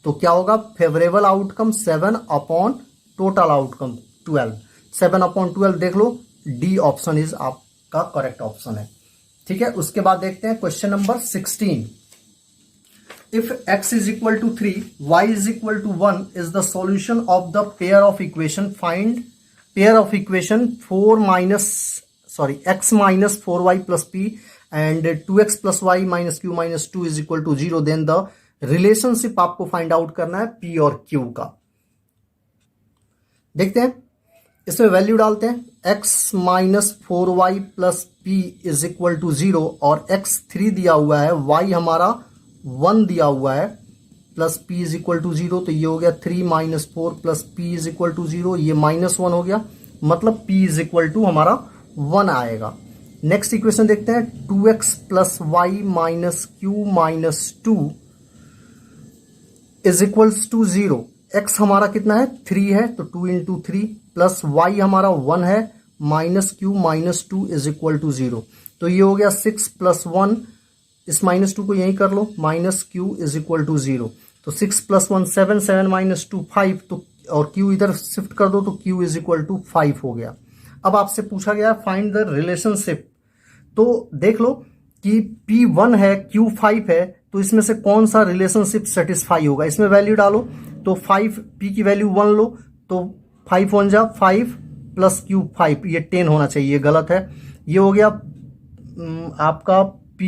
S1: तो क्या होगा, favourable outcome 7 upon total outcome 12, 7 upon 12 देख लो, डी ऑप्शन इज आपका करेक्ट ऑप्शन है, ठीक है। उसके बाद देखते हैं question number 16। If x is equal to 3, y is equal to 1 is the solution of the pair of equation, find pair of equation x minus 4y plus p and 2x plus y minus q minus 2 is equal to 0, then the relationship आपको find out करना है p और q का। देखते हैं, इसमें value डालते हैं, x minus 4y plus p is equal to 0, और x 3 दिया हुआ है, y हमारा 1 दिया हुआ है, plus p is equal to 0, तो ये हो गया 3 minus 4 plus p is equal to 0, ये -1 हो गया, मतलब p इज इक्वल टू हमारा 1 आएगा। नेक्स्ट इक्वेशन देखते हैं, 2x plus y minus q minus 2 is equals to 0। x हमारा कितना है, 3 है, तो 2 इंटू 3 प्लस y हमारा 1 है, minus q minus 2 is equal to 0, तो ये हो गया 6 प्लस 1, इस -2 को यहीं कर लो, minus Q is equal to 0, तो 6 प्लस 1 7, 7 माइनस 2 5, तो और q इधर शिफ्ट कर दो तो q इज इक्वल टू 5 हो गया। अब आपसे पूछा गया फाइंड द रिलेशनशिप, तो देख लो कि p1 है, q5 है, तो इसमें से कौन सा रिलेशनशिप सेटिस्फाई होगा, इसमें वैल्यू डालो, तो 5 p की वैल्यू 1 लो, तो 5 1 जा 5 प्लस q 5, ये 10 होना चाहिए, ये गलत है, ये हो गया आपका p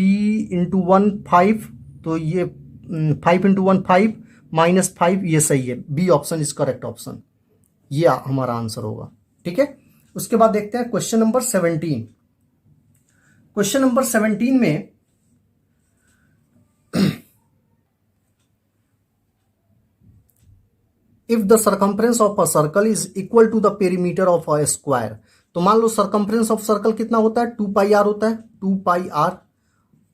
S1: इंटू 1 5, तो ये 5 इंटू 1 5 माइनस 5, ये सही है, B option is correct option, ये हमारा आंसर होगा, ठीक है। उसके बाद देखते हैं क्वेश्चन नंबर 17। क्वेश्चन नंबर 17 में if the circumference of a circle is equal to the perimeter of a square, तो मान लो सर्कम्फ्रेंस ऑफ सर्कल कितना होता है, 2 पाई आर होता है, 2 पाई आर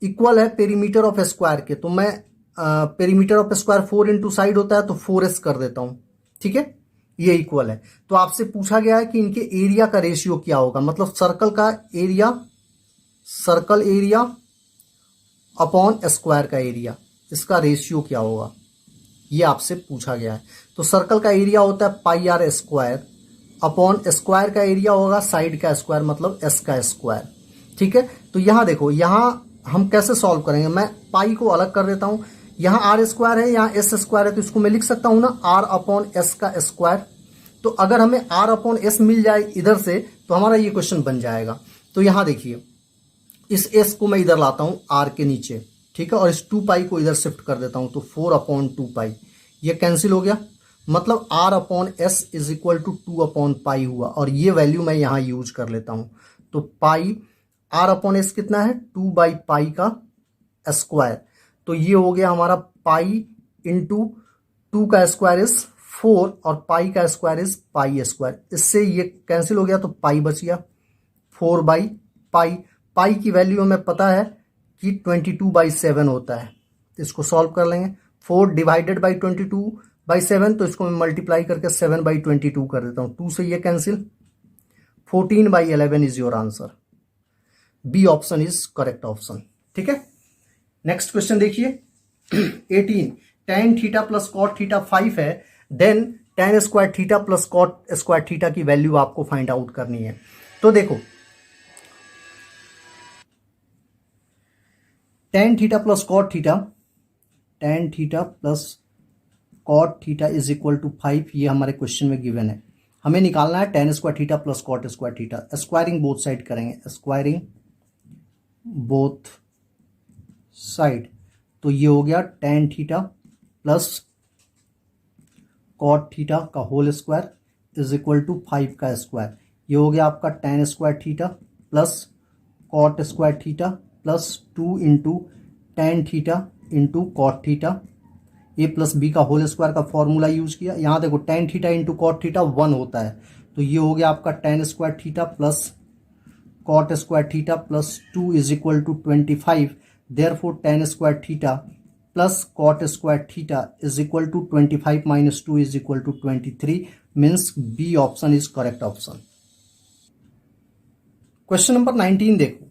S1: इक्वल है पेरीमीटर ऑफ स्क्वायर के, तो मैं perimeter of square 4 into side होता है तो 4s कर देता हूं, ठीक है, ये इक्वल है। तो आपसे पूछा गया है कि इनके एरिया का रेशियो क्या होगा, मतलब सर्कल का area, circle area upon square का एरिया, इसका रेशियो क्या होगा, ये आपसे पूछा गया है। तो सर्कल का एरिया होता है पाई आर स्क्वायर अपॉन स्क्वायर का एरिया होगा साइड का स्क्वायर मतलब एस का स्क्वायर, ठीक है। तो यहां देखो, यहां हम कैसे सॉल्व करेंगे, मैं पाई को अलग कर देता हूं, यहां आर स्क्वायर है, यहां एस स्क्वायर है, तो इसको मैं लिख सकता हूं ना आर अपॉन एस का स्क्वायर। तो अगर हमें आर अपॉन एस मिल जाए इधर से तो हमारा ये क्वेश्चन बन जाएगा। तो यहां देखिए, इस एस को मैं इधर लाता हूं आर के नीचे, ठीक है, और इस 2 पाई को इधर शिफ्ट कर देता हूं, तो 4 अपॉन 2 पाई ये कैंसिल हो गया, मतलब R upon S is equal to 2 upon pi हुआ, और ये वैल्यू मैं यहां यूज कर लेता हूं। तो पाई आर अपॉन एस कितना है, 2 बाई पाई का स्क्वायर, तो ये हो गया हमारा पाई इंटू 2 का स्क्वायर इज 4 और पाई का स्क्वायर इज पाई स्क्वायर, इससे ये कैंसिल हो गया तो पाई बच गया 4 बाई पाई। पाई की वैल्यू हमें पता है कि 22/7 होता है, तो इसको सॉल्व कर लेंगे। 4 डिवाइडेड बाई 22/7, तो इसको मैं मल्टीप्लाई करके 7/22 कर देता हूं, 2 से ये cancel, 14/11 is your answer. B option is correct option, ठीक है। नेक्स्ट क्वेश्चन देखिए 18, tan theta plus cot theta 5 है, then tan square theta plus cot square theta की वैल्यू आपको फाइंड आउट करनी है। तो देखो tan theta plus cot theta, tan theta plus cot theta is equal to 5, ये हमारे क्वेश्चन में गिवन है। हमें निकालना है tan square theta plus cot square theta, squaring both side करेंगे, स्क्वायरिंग बोथ साइड, तो ये हो गया tan theta plus cot theta का whole square is equal to 5 का स्क्वायर, ये हो गया आपका tan square theta plus cot square theta plus 2 into tan theta into cot theta, A plus B का होल स्क्वायर का फॉर्मूला यूज किया। यहाँ देखो tan theta into cot theta 1 होता है, तो ये हो गया आपका tan square theta plus cot square theta plus 2 is equal to 25, therefore tan square theta plus cot square theta is equal to 25 minus 2 is equal to 23, means B option is correct option. Question number 19 देखो,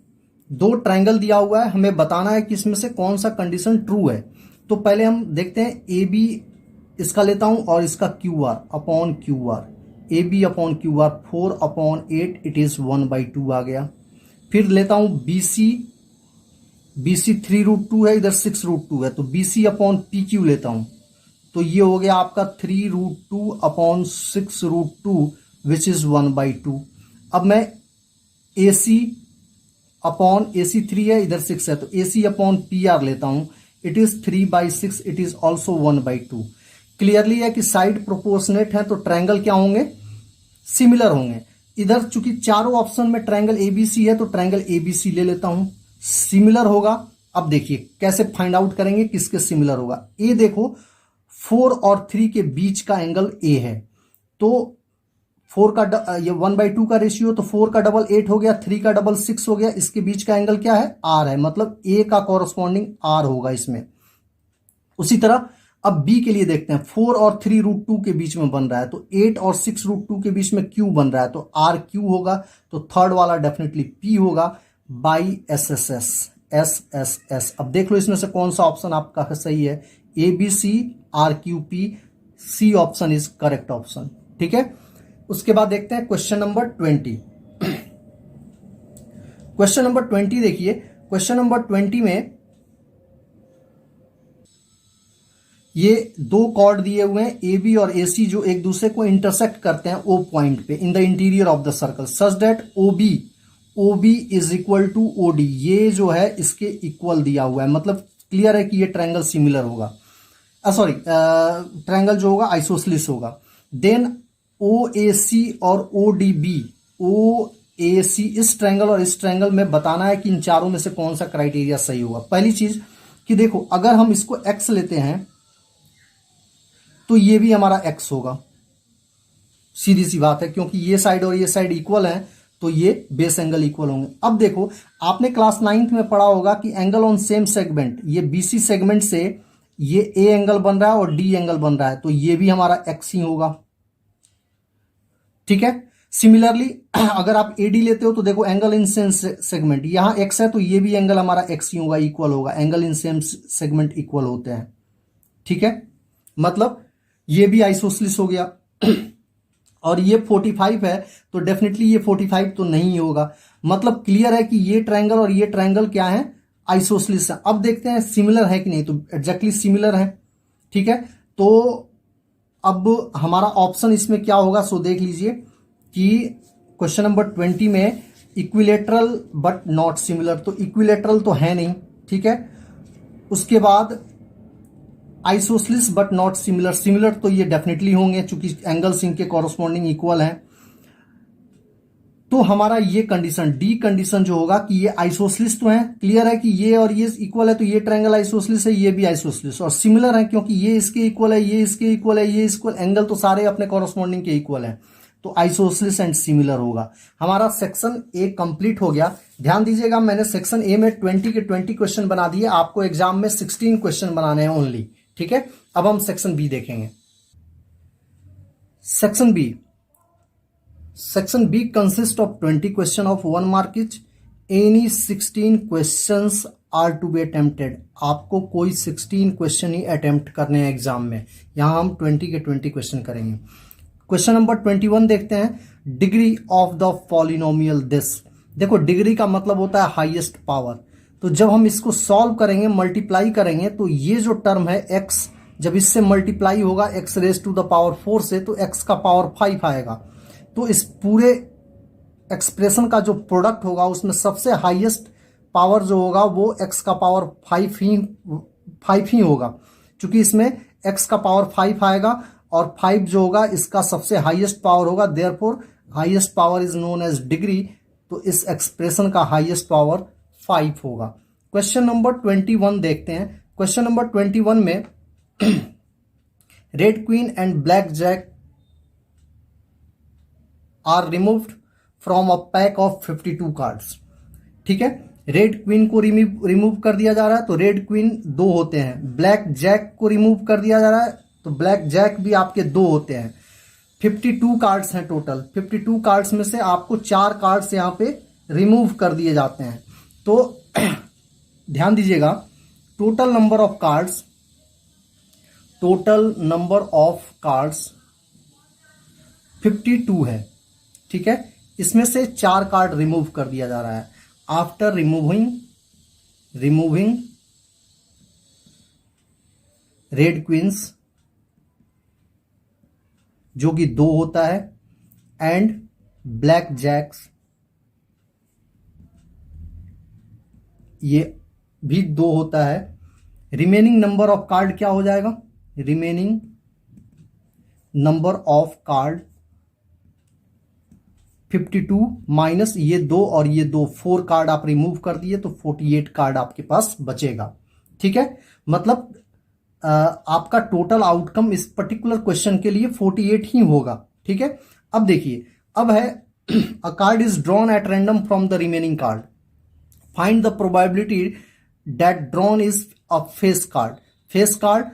S1: 2 triangle दिया हुआ है, हमें बताना है कि इसमें से कौन सा कंडीशन ट्रू है। तो पहले हम देखते हैं ए बी, इसका लेता हूं और इसका Q R upon Q R, A B upon Q R 4 upon 8 it is 1/2 आ गया। फिर लेता हूं बी सी, बी सी 3√2 है, इधर 6√2 है, तो B C upon P Q लेता हूं, तो ये हो गया आपका 3√2 अपॉन 6√2 विच इज 1/2। अब मैं ए सी अपॉन ए सी 3 है, इधर 6 है, तो A C upon P are लेता हूं, it is 3/6, it is also 1/2। Clearly है कि साइड प्रोपोर्शनेट है तो ट्रायंगल क्या होंगे, सिमिलर होंगे। इधर चूंकि चारों ऑप्शन में ट्रायंगल एबीसी है तो ट्रायंगल एबीसी ले लेता हूं, सिमिलर होगा। अब देखिए कैसे फाइंड आउट करेंगे किसके सिमिलर होगा। ए देखो 4 और 3 के बीच का एंगल ए है, तो 4 का ये 1/2 का रेशियो, तो 4 का डबल 8 हो गया, 3 का डबल 6 हो गया, इसके बीच का एंगल क्या है, आर है, मतलब ए का कॉरस्पॉन्डिंग आर होगा इसमें। उसी तरह अब बी के लिए देखते हैं, 4 और 3√2 के बीच में बन रहा है, तो 8 और 6√2 के बीच में क्यू बन रहा है, तो आर क्यू होगा, तो थर्ड वाला डेफिनेटली पी होगा by S S S, S S S. अब देख लो इसमें से कौन सा ऑप्शन आपका सही है, A B C R Q P, C option is correct option, ठीक है। उसके बाद देखते हैं क्वेश्चन नंबर 20। क्वेश्चन नंबर 20 देखिए, क्वेश्चन नंबर 20 में ये 2 कॉर्ड दिए हुए हैं ए बी और ए सी जो एक दूसरे को इंटरसेक्ट करते हैं ओ पॉइंट पे in the interior of the circle such that O B is equal to O D, ये जो है इसके इक्वल दिया हुआ है, मतलब क्लियर है कि ये ट्रायंगल सिमिलर होगा, सॉरी ट्रायंगल जो होगा आइसोसेलेस होगा। देन ओ ए सी और ओ डी बी, ओ ए सी इस ट्रायंगल और इस ट्रायंगल में बताना है कि इन चारों में से कौन सा क्राइटेरिया सही होगा। पहली चीज कि देखो, अगर हम इसको एक्स लेते हैं तो ये भी हमारा एक्स होगा, सीधी सी बात है, क्योंकि ये साइड और ये साइड इक्वल है तो ये बेस एंगल इक्वल होंगे। अब देखो, आपने क्लास 9th में पढ़ा होगा कि एंगल ऑन सेम सेगमेंट, ये बीसी सेगमेंट से ये ए एंगल बन रहा है और डी एंगल बन रहा है, तो ये भी हमारा एक्स ही होगा। ठीक है। सिमिलरली अगर आप एडी लेते हो तो देखो, एंगल इन सेम सेगमेंट, यहां एक्स है तो ये भी एंगल हमारा एक्स ही होगा, इक्वल होगा। Angle in same segment equal होते हैं। ठीक है, मतलब ये भी आइसोसेलेस हो गया। और ये 45 है तो डेफिनेटली ये 45 तो नहीं होगा। मतलब क्लियर है कि ये ट्रायंगल और ये ट्रायंगल क्या है, आइसोसेलेस है। अब देखते हैं सिमिलर है कि नहीं, तो एग्जैक्टली सिमिलर है। ठीक है, तो अब हमारा ऑप्शन इसमें क्या होगा, सो देख लीजिए कि क्वेश्चन नंबर 20 में इक्विलेटरल बट नॉट सिमिलर, तो इक्विलेटरल तो है नहीं। ठीक है, उसके बाद isosceles but not similar, similar तो ये डेफिनेटली होंगे चूंकि एंगल्स इनके कॉरस्पॉन्डिंग इक्वल हैं। तो हमारा ये कंडीशन, डी कंडीशन जो होगा कि ये आइसोसेलेस तो है, क्लियर है कि ये और ये इक्वल है तो ये ट्रायंगल आइसोसेलेस है, ये भी आइसोसेलेस, और सिमिलर है क्योंकि ये इसके इक्वल है, ये इसके इक्वल है, ये इक्वल, एंगल तो सारे अपने कॉरस्पॉन्डिंग के इक्वल हैं, तो आइसोसेलेस एंड सिमिलर होगा। हमारा सेक्शन ए कंप्लीट हो गया। ध्यान दीजिएगा, मैंने सेक्शन ए में 20 के 20 क्वेश्चन बना दिए, आपको एग्जाम में 16 क्वेश्चन बनाने हैं ओनली। ठीक है, अब हम सेक्शन बी देखेंगे। Section B, Section B consists of 20 question of 1 mark each. Any 16 questions are to be attempted. आपको कोई 16 क्वेश्चन ही अटेम्प्ट करने हैं एग्जाम में। यहां हम 20 के 20 क्वेश्चन करेंगे। क्वेश्चन नंबर 21 देखते हैं, degree of the polynomial this. देखो, डिग्री का मतलब होता है हाईएस्ट पावर, तो जब हम इसको सॉल्व करेंगे, मल्टीप्लाई करेंगे, तो ये जो टर्म है x, जब इससे मल्टीप्लाई होगा x raise to the power 4 से, तो x का पावर 5 आएगा। तो इस पूरे एक्सप्रेशन का जो प्रोडक्ट होगा उसमें सबसे हाईएस्ट पावर जो होगा वो x का पावर 5 ही होगा, क्योंकि इसमें x का पावर 5 आएगा और 5 जो होगा इसका सबसे हाईएस्ट पावर होगा, therefore highest power is known as degree. तो इस एक्सप्रेशन का हाईएस्ट पावर 5 होगा। क्वेश्चन नंबर 21 देखते हैं। क्वेश्चन नंबर 21 में red queen and black jack are removed from a pack of 52 cards. ठीक है, रेड क्वीन को रिमूव कर दिया जा रहा है, तो रेड क्वीन 2 होते हैं। ब्लैक जैक को रिमूव कर दिया जा रहा है, तो ब्लैक जैक भी आपके 2 होते हैं। 52 कार्ड्स हैं टोटल। 52 कार्ड्स में से आपको 4 कार्ड्स यहां पे रिमूव कर दिए जाते हैं। तो ध्यान दीजिएगा, टोटल नंबर ऑफ कार्ड्स 52 है। ठीक है, इसमें से 4 कार्ड रिमूव कर दिया जा रहा है। आफ्टर रिमूविंग रेड क्वींस, जो कि 2 होता है, एंड ब्लैक जैक्स, ये भी 2 होता है। रिमेनिंग नंबर ऑफ कार्ड क्या हो जाएगा, remaining number of card 52 minus ये 2 और ये 2, 4 कार्ड आप रिमूव कर दिए तो 48 कार्ड आपके पास बचेगा। ठीक है, मतलब आपका टोटल आउटकम इस पर्टिकुलर क्वेश्चन के लिए 48 ही होगा। ठीक है, अब देखिए, अब है अ card is drawn at random from the remaining card, find the probability that drawn is a face card. Face card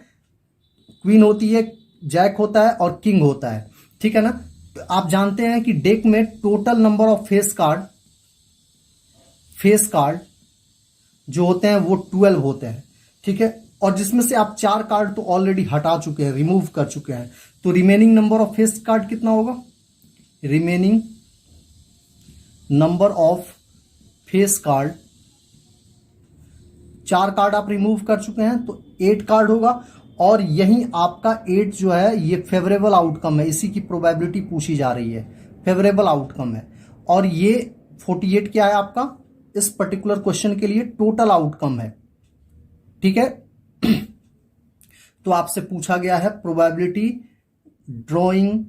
S1: queen होती है, जैक होता है और किंग होता है। ठीक है ना, आप जानते हैं कि डेक में total number of face card जो होते हैं वो 12 होते हैं। ठीक है, और जिसमें से आप 4 कार्ड तो ऑलरेडी हटा चुके हैं, रिमूव कर चुके हैं, तो remaining number of face card कितना होगा, remaining number of face card, 4 card आप रिमूव कर चुके हैं तो 8 कार्ड होगा। और यही आपका 8 जो है ये फेवरेबल आउटकम है, इसी की प्रोबेबिलिटी पूछी जा रही है, फेवरेबल आउटकम है। और ये 48 क्या है आपका इस पर्टिकुलर क्वेश्चन के लिए टोटल आउटकम है। ठीक है, तो आपसे पूछा गया है probability drawing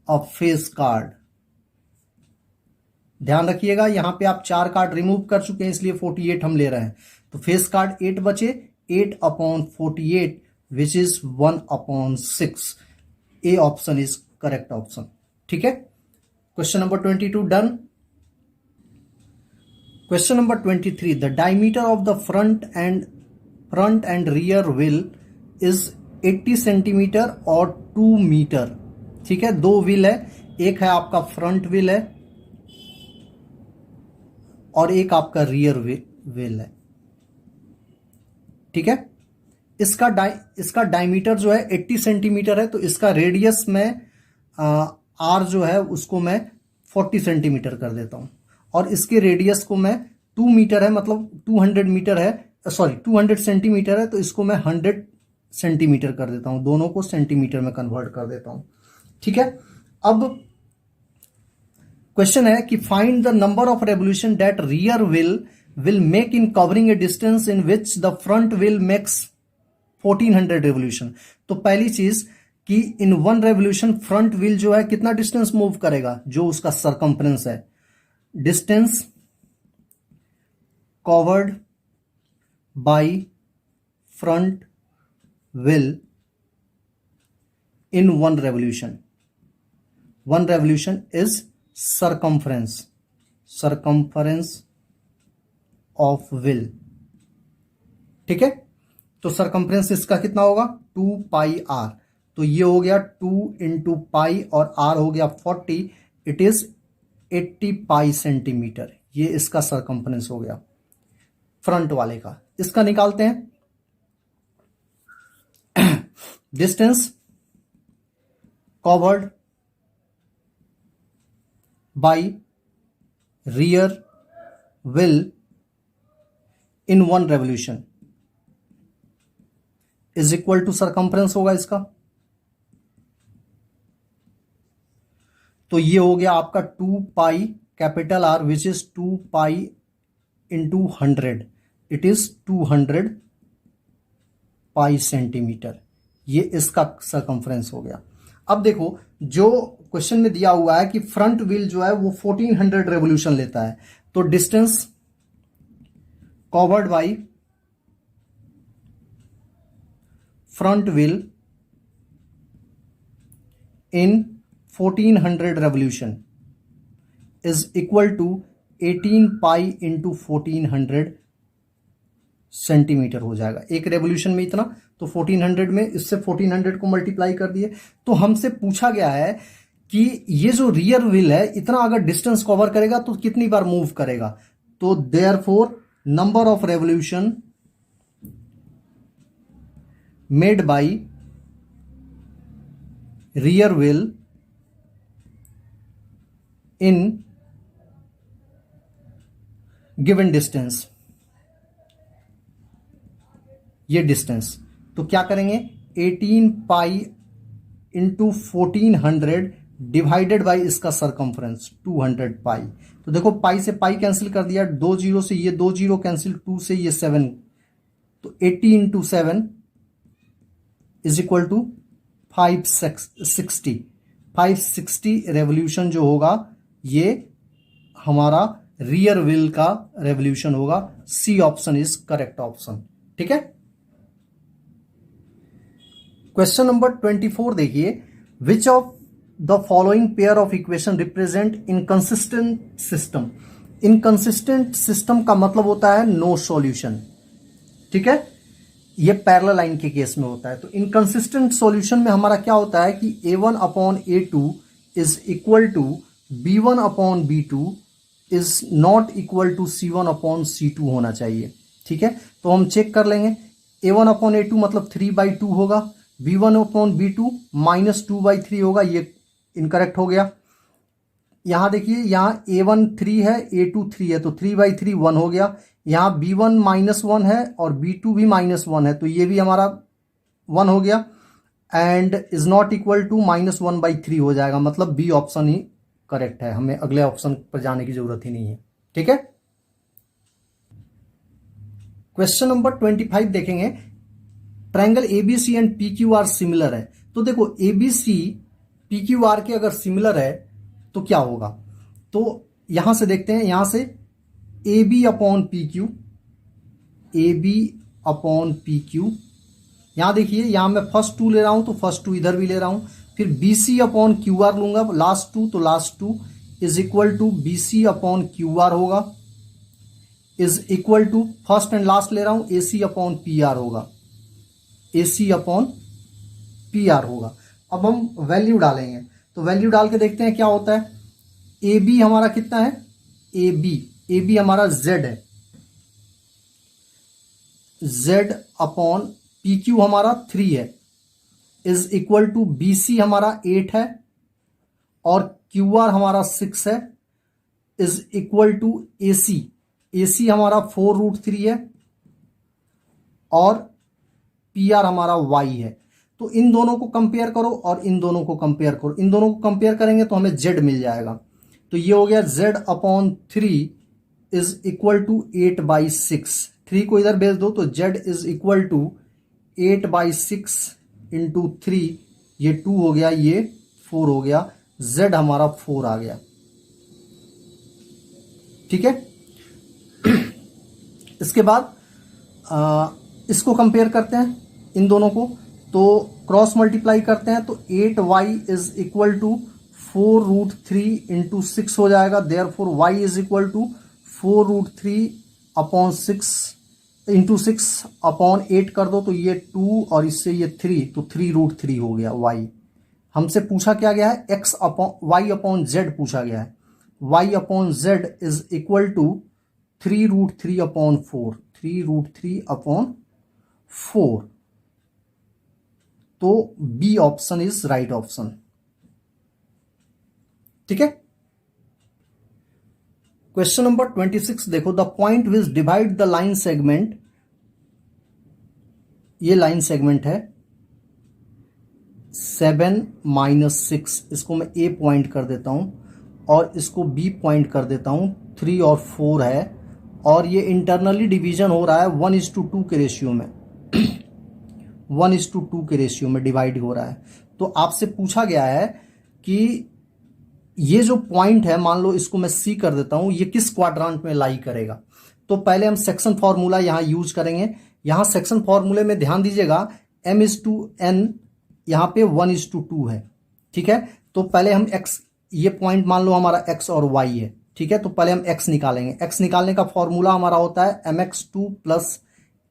S1: a face card. ध्यान रखिएगा यहां पे आप 4 कार्ड रिमूव कर चुके हैं इसलिए 48 हम ले रहे हैं। तो फेस कार्ड 8 बचे, 8/48 which is 1/6। A option is correct option. ठीक है, question number 22 done. Question number 23, the diameter of the front end rear wheel is 80 centimetre और 2 मीटर। ठीक है, दो व्हील है, एक है आपका फ्रंट व्हील है और एक आपका रियर व्हील है। ठीक है, इसका डायमीटर जो है 80 सेंटीमीटर है, तो इसका रेडियस में आर जो है उसको मैं 40 सेंटीमीटर कर देता हूं, और इसके रेडियस को मैं 2 मीटर है, मतलब 200 मीटर है, सॉरी 200 सेंटीमीटर है, तो इसको मैं 100 सेंटीमीटर कर देता हूं, दोनों को सेंटीमीटर में कन्वर्ट कर देता हूं। ठीक है, अब क्वेश्चन है कि find the number of revolution that rear will make in covering a distance in which the front will makes 1400 revolution. तो पहली चीज कि इन 1 रेवोल्यूशन फ्रंट व्हील जो है कितना डिस्टेंस मूव करेगा, जो उसका सरकमफ्रेंस है, distance covered by front wheel in 1 revolution. 1 revolution is circumference of wheel. ठीक है, तो सरकमफ्रेंस इसका कितना होगा 2 पाई आर, तो ये हो गया 2 इंटू पाई और आर हो गया 40, इट इज 80 पाई सेंटीमीटर। ये इसका सरकमफ्रेंस हो गया फ्रंट वाले का। इसका निकालते हैं, distance covered by rear wheel in 1 revolution is equal to circumference होगा इसका, तो ये हो गया आपका 2 pi capital R which is 2 pi into 100, it is 200 pi centimetre. ये इसका सरकमफ्रेंस हो गया। अब देखो जो क्वेश्चन में दिया हुआ है कि फ्रंट व्हील जो है वो 1400 रेवोल्यूशन लेता है, तो distance covered by front wheel in 1400 revolution is equal to 18 pi into 1400 centimetre हो जाएगा। एक रेवोल्यूशन में इतना, तो 1400 में इससे 1400 को मल्टीप्लाई कर दिए। तो हमसे पूछा गया है कि ये जो रियर व्हील है इतना अगर डिस्टेंस कवर करेगा तो कितनी बार मूव करेगा, तो therefore number of revolution made by rear wheel in given distance, ये डिस्टेंस, तो क्या करेंगे 18 पाई इंटू 1400 डिवाइडेड बाई इसका सरकमफ्रेंस 200 पाई। तो देखो पाई से पाई कैंसिल कर दिया, 2 जीरो से ये 2 जीरो कैंसिल, 2 से ये 7, तो 80 into 7 is equal to 560 revolution जो होगा ये हमारा रियर व्हील का रेवोल्यूशन होगा। C option is correct option. ठीक है, क्वेश्चन नंबर 24 देखिए, which of the following pair of equation represent inconsistent system. Inconsistent system का मतलब होता है नो सॉल्यूशन। ठीक है, ये पैरेलल लाइन के केस में होता है। तो इनकंसिस्टेंट सॉल्यूशन में हमारा क्या होता है कि a1/a2 is equal to b1/b2 is not equal to c1/c2 होना चाहिए। ठीक है, तो हम चेक कर लेंगे, a1/a2 मतलब 3/2 होगा, b1/b2 -2/3 होगा, ये इनकरेक्ट हो गया। यहां देखिए, यहां a1 3 है, a2 3 है, तो 3/3 1 हो गया। यहां b1 -1 है और b2 भी -1 है, तो ये भी हमारा 1 हो गया, and is not equal to -1/3 हो जाएगा, मतलब बी ऑप्शन ही करेक्ट है, हमें अगले ऑप्शन पर जाने की जरूरत ही नहीं है। ठीक है, क्वेश्चन नंबर 25 देखेंगे, triangle ABC and PQ R similar है। तो देखो एबीसी पी क्यू आर के अगर सिमिलर है तो क्या होगा? तो यहां से देखते हैं, यहां से A B upon P Q, A B upon P Q, यहां देखिए यहां मैं फर्स्ट टू ले रहा हूं तो फर्स्ट टू इधर भी ले रहा हूं, फिर B C upon Q R लूंगा लास्ट टू, तो last two is equal to B C upon Q R होगा, is equal to first and last ले रहा हूं A C upon P R होगा, A C upon P R होगा। अब हम वैल्यू डालेंगे, तो वैल्यू डाल के देखते हैं क्या होता है। ए बी हमारा कितना है? ए बी हमारा जेड है, जेड अपॉन पी क्यू हमारा 3 है, is equal to B C हमारा 8 है और क्यू आर हमारा 6 है, is equal to A C हमारा 4√3 है और पी आर हमारा y है। तो इन दोनों को कंपेयर करो और इन दोनों को कंपेयर करो, इन दोनों को कंपेयर करेंगे तो हमें z मिल जाएगा। तो ये हो गया z upon 3 is equal to 8/6, 3 को इधर भेज दो तो z is equal to 8/6 into 3, ये 2 हो गया, ये 4 हो गया, z हमारा 4 आ गया। ठीक है। इसके बाद इसको कंपेयर करते हैं इन दोनों को, तो क्रॉस मल्टीप्लाई करते हैं तो 8y is equal to 4√3 into 6 हो जाएगा, therefore y is equal to 4√3 upon 6 into 6 upon 8 कर दो तो ये 2 और इससे ये 3, तो 3√3 हो गया y। हमसे पूछा क्या गया है? x upon y upon z पूछा गया है, y upon z is equal to 3√3 upon 4, 3√3 upon 4। तो B option is right option. ठीक है। क्वेश्चन नंबर 26 देखो, the point which divide the line segment, ये लाइन सेगमेंट है 7-6, इसको मैं ए पॉइंट कर देता हूं और इसको बी पॉइंट कर देता हूं, 3 और 4 है और ये इंटरनली डिवीजन हो रहा है 1:2 के रेशियो में, 1:2 के रेशियो में डिवाइड हो रहा है। तो आपसे पूछा गया है कि ये जो पॉइंट है, मान लो इसको मैं सी कर देता हूं, ये किस क्वाड्रांट में लाई करेगा। तो पहले हम सेक्शन फॉर्मूला यहां यूज करेंगे। यहां सेक्शन फॉर्मूले में ध्यान दीजिएगा m/n यहां पे 1:2 है। ठीक है। तो पहले हम x, ये पॉइंट मान लो हमारा x और y है। ठीक है। तो पहले हम x निकालेंगे। x निकालने का फॉर्मूला हमारा होता है mx2 plus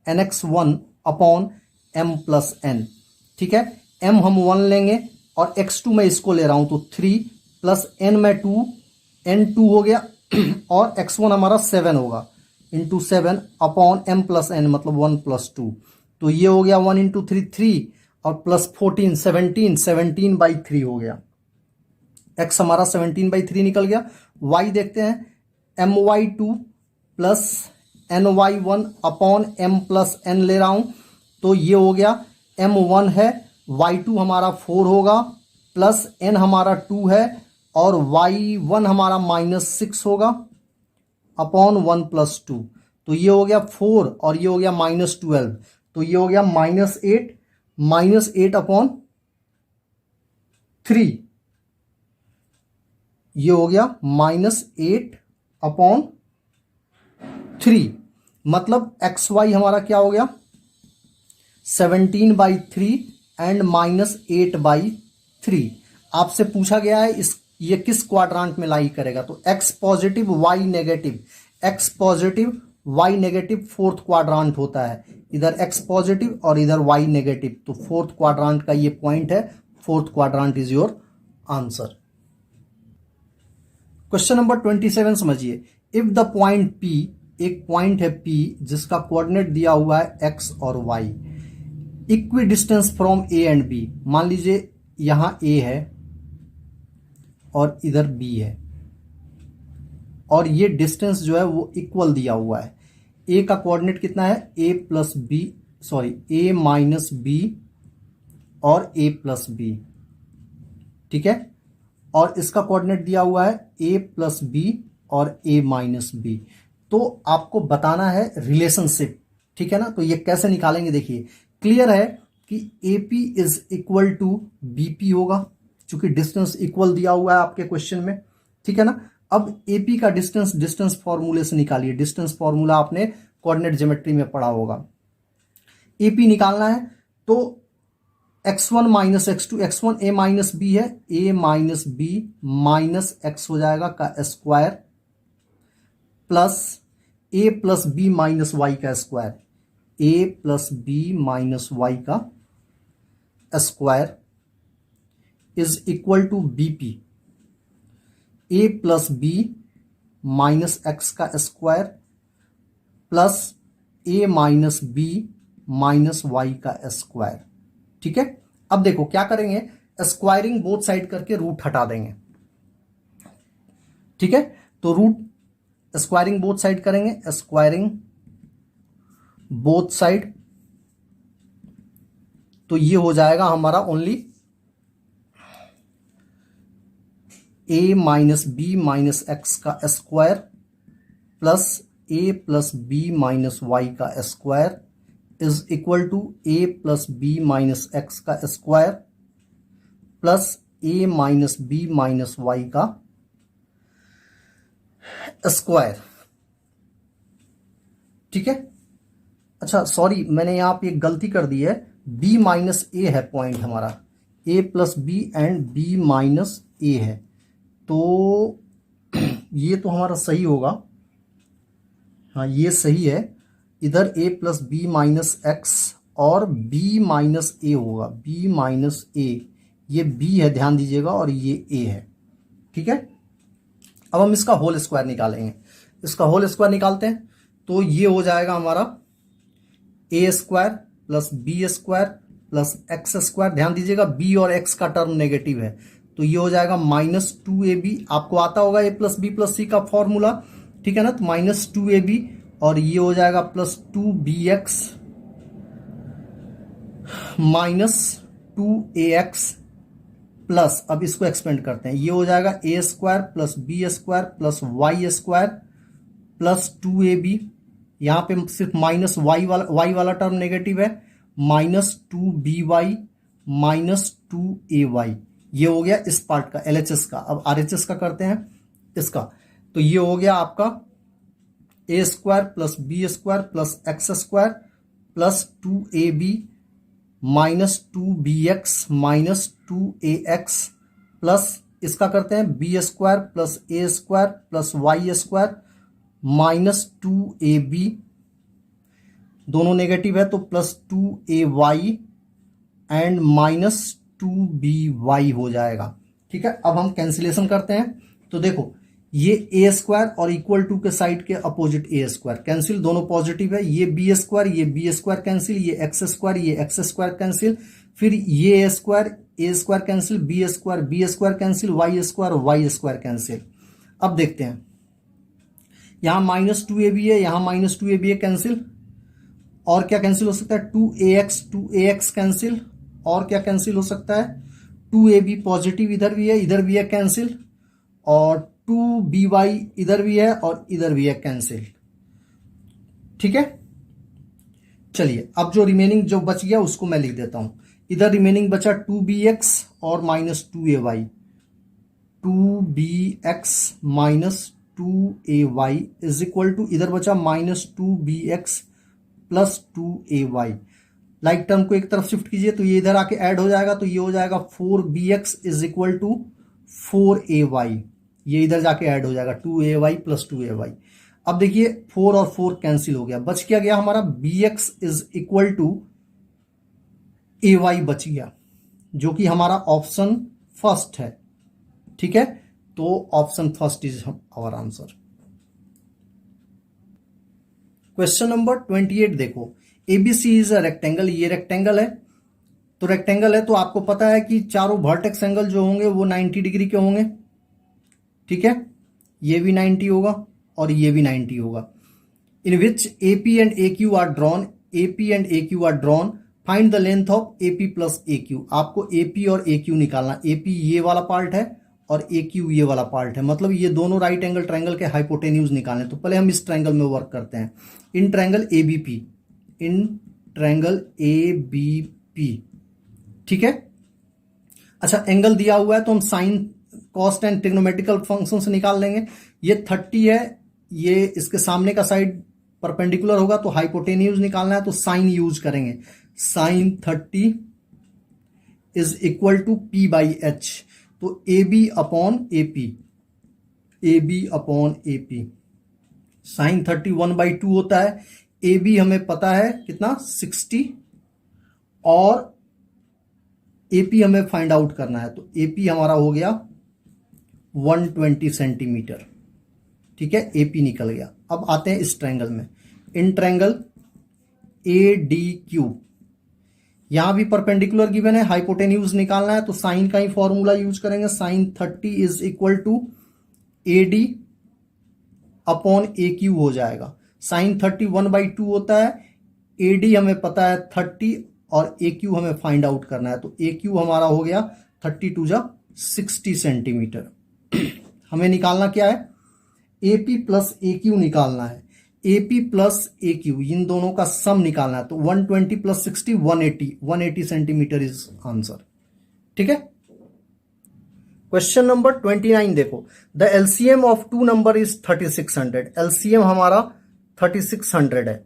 S1: nx1 upon m plus n। ठीक है। m हम 1 लेंगे और x2 में इसको ले रहा हूं तो 3 प्लस n में 2, n2 हो गया और x1 हमारा 7 होगा, into 7 upon m plus n मतलब 1 + 2। तो ये हो गया 1 × 3 3 और प्लस 14 17/3 हो गया। x हमारा 17/3 निकल गया। y देखते हैं, my2 plus ny1 upon m plus n ले रहा हूं तो ये हो गया m1 है, y2 हमारा 4 होगा प्लस n हमारा 2 है और y1 हमारा -6 होगा अपॉन 1 + 2। तो ये हो गया 4 और ये हो गया -12, तो ये हो गया -8 अपॉन 3, ये हो गया -8 अपॉन 3, मतलब xy हमारा क्या हो गया 17/3 एंड -8/3। आपसे पूछा गया है ये किस क्वाड्रांट में लाई करेगा, तो x positive y negative, x positive y negative fourth quadrant होता है, इधर x पॉजिटिव और इधर y नेगेटिव, तो फोर्थ क्वाड्रांट का ये पॉइंट है, fourth quadrant is your answer. Question number 27 समझिए, इफ द पॉइंट P, एक पॉइंट है P जिसका कोऑर्डिनेट दिया हुआ है x और y, equi distance from A and B, मान लीजिए यहां A है और इधर B है और ये डिस्टेंस जो है वो इक्वल दिया हुआ है। A का कोऑर्डिनेट कितना है A माइनस B और A प्लस B, ठीक है, और इसका कोऑर्डिनेट दिया हुआ है A प्लस B और A माइनस B। तो आपको बताना है रिलेशनशिप, ठीक है ना। तो ये कैसे निकालेंगे, देखिए क्लियर है कि AP is equal to BP होगा, चूंकि डिस्टेंस इक्वल दिया हुआ है आपके क्वेश्चन में, ठीक है ना। अब AP का डिस्टेंस फॉर्मूले से निकालिए। डिस्टेंस फॉर्मूला आपने कोऑर्डिनेट ज्योमेट्री में पढ़ा होगा। AP निकालना है तो x1 minus x2, x1 a minus B है, a minus B minus x हो जाएगा का square plus a plus B minus Y का square, a plus B minus Y का square is equal to BP, a plus B minus X का square plus a minus B minus Y का square, ठीक है। अब देखो क्या करेंगे, स्क्वायरिंग बोथ साइड करके रूट हटा देंगे, ठीक है। तो रूट स्क्वायरिंग बोथ साइड करेंगे, स्क्वायरिंग बोथ साइड, तो ये हो जाएगा हमारा only a minus B minus X का square plus a plus B minus Y का square is equal to a plus B minus X का square plus a minus B minus Y का square, ठीक है। अच्छा सॉरी, मैंने यहां पे एक गलती कर दी है, b माइनस ए है पॉइंट हमारा, a plus B and b minus A है, तो ये तो हमारा सही होगा, हाँ ये सही है। इधर a plus B minus X और b माइनस ए होगा, b माइनस ए, ये b है ध्यान दीजिएगा और ये a है, ठीक है। अब हम इसका होल स्क्वायर निकालेंगे। इसका होल स्क्वायर निकालते हैं तो ये हो जाएगा हमारा a square plus B square plus X square, ध्यान दीजिएगा b और x का टर्म नेगेटिव है, तो ये हो जाएगा -2ab। आपको आता होगा a प्लस बी प्लस सी का फॉर्मूला, ठीक है ना। तो -2ab और ये हो जाएगा +2bx -2ax प्लस, अब इसको एक्सपेंड करते हैं, ये हो जाएगा a square plus B square plus Y square plus 2ab, यहां पे सिर्फ माइनस y वाला टर्म नेगेटिव है, -2by -2ay, ये हो गया इस पार्ट का LHS का। अब RHS का करते हैं इसका, तो ये हो गया आपका a square plus B square plus X square plus 2ab -2bx -2ax plus इसका करते हैं B square plus A square plus Y square -2ab, दोनों नेगेटिव है तो +2ay एंड -2by हो जाएगा, ठीक है। अब हम कैंसिलेशन करते हैं तो देखो ये a स्क्वायर और इक्वल टू के साइड के अपोजिट a स्क्वायर कैंसिल, दोनों पॉजिटिव है, ये b स्क्वायर कैंसिल, ये x स्क्वायर कैंसिल, फिर ये a square cancel, b square cancel, y square cancel. अब देखते हैं यहां -2ab है, यहां -2ab है कैंसिल, और क्या कैंसिल हो सकता है 2ax कैंसिल, और क्या कैंसिल हो सकता है 2ab पॉजिटिव इधर भी है कैंसिल, और 2by इधर भी है और इधर भी है कैंसिल, ठीक है। चलिए अब जो रिमेनिंग जो बच गया उसको मैं लिख देता हूं। इधर रिमेनिंग बचा 2bx और -2ay, 2bx -2ay is equal to इधर बचा -2bx plus 2ay। Like term को एक तरफ शिफ्ट कीजिए तो ये इधर आके ऐड हो जाएगा, तो ये हो जाएगा 4bx is equal to 4ay, ये इधर जाके ऐड हो जाएगा 2ay प्लस 2ay। अब देखिए 4 और 4 कैंसिल हो गया, बच क्या गया हमारा bx is equal to ay बच गया, जो कि हमारा ऑप्शन फर्स्ट है, ठीक है। तो option first is our answer. Question number 28 देखो, ABC इज अ रेक्टेंगल, ये रेक्टेंगल है, तो रेक्टेंगल है तो आपको पता है कि चारों वर्टेक्स एंगल जो होंगे वो 90 डिग्री के होंगे, ठीक है। ये भी 90 होगा और ये भी 90 होगा। In which AP and AQ are drawn, AP and AQ are drawn, find the length of AP plus AQ। आपको AP और AQ निकालना, AP ये वाला पार्ट है और AQ ये वाला पार्ट है, मतलब ये दोनों राइट एंगल ट्रायंगल के हाइपोटेन्यूज निकालने। तो पहले हम इस ट्रायंगल में वर्क करते हैं, इन ट्रायंगल ABP, ठीक है। अच्छा, एंगल दिया हुआ है तो हम sine, cos and trigonometrical function से निकाल लेंगे। ये 30 है, ये इसके सामने का साइड परपेंडिकुलर होगा तो हाइपोटेन्यूज निकालना है, तो साइन यूज करेंगे। Sine 30 is equal to P by H, तो A B upon A P, A B upon A P. Sine 30 1/2 होता है, ए बी हमें पता है कितना 60, और एपी हमें फाइंड आउट करना है, तो एपी हमारा हो गया 120 सेंटीमीटर। ठीक है, एपी निकल गया। अब आते हैं इस ट्रायंगल में, in triangle A D Q, यहां भी परपेंडिकुलर गिवन है, हाइपोटेन्यूज निकालना है, तो साइन का ही फॉर्मूला यूज करेंगे। Sine 30 is equal to A D upon A Q हो जाएगा। साइन 30 1/2 होता है, ए डी हमें पता है 30 और ए क्यू हमें फाइंड आउट करना है, तो ए क्यू हमारा हो गया 32 जा 60 सेंटीमीटर। हमें निकालना क्या है, A P plus A Q निकालना है। A P plus A Q इन दोनों का सम निकालना है, तो 120 प्लस 60 180 सेंटीमीटर इज आंसर। ठीक है, क्वेश्चन नंबर 29 देखो, the LCM of two number is 3600। LCM हमारा 3600 है।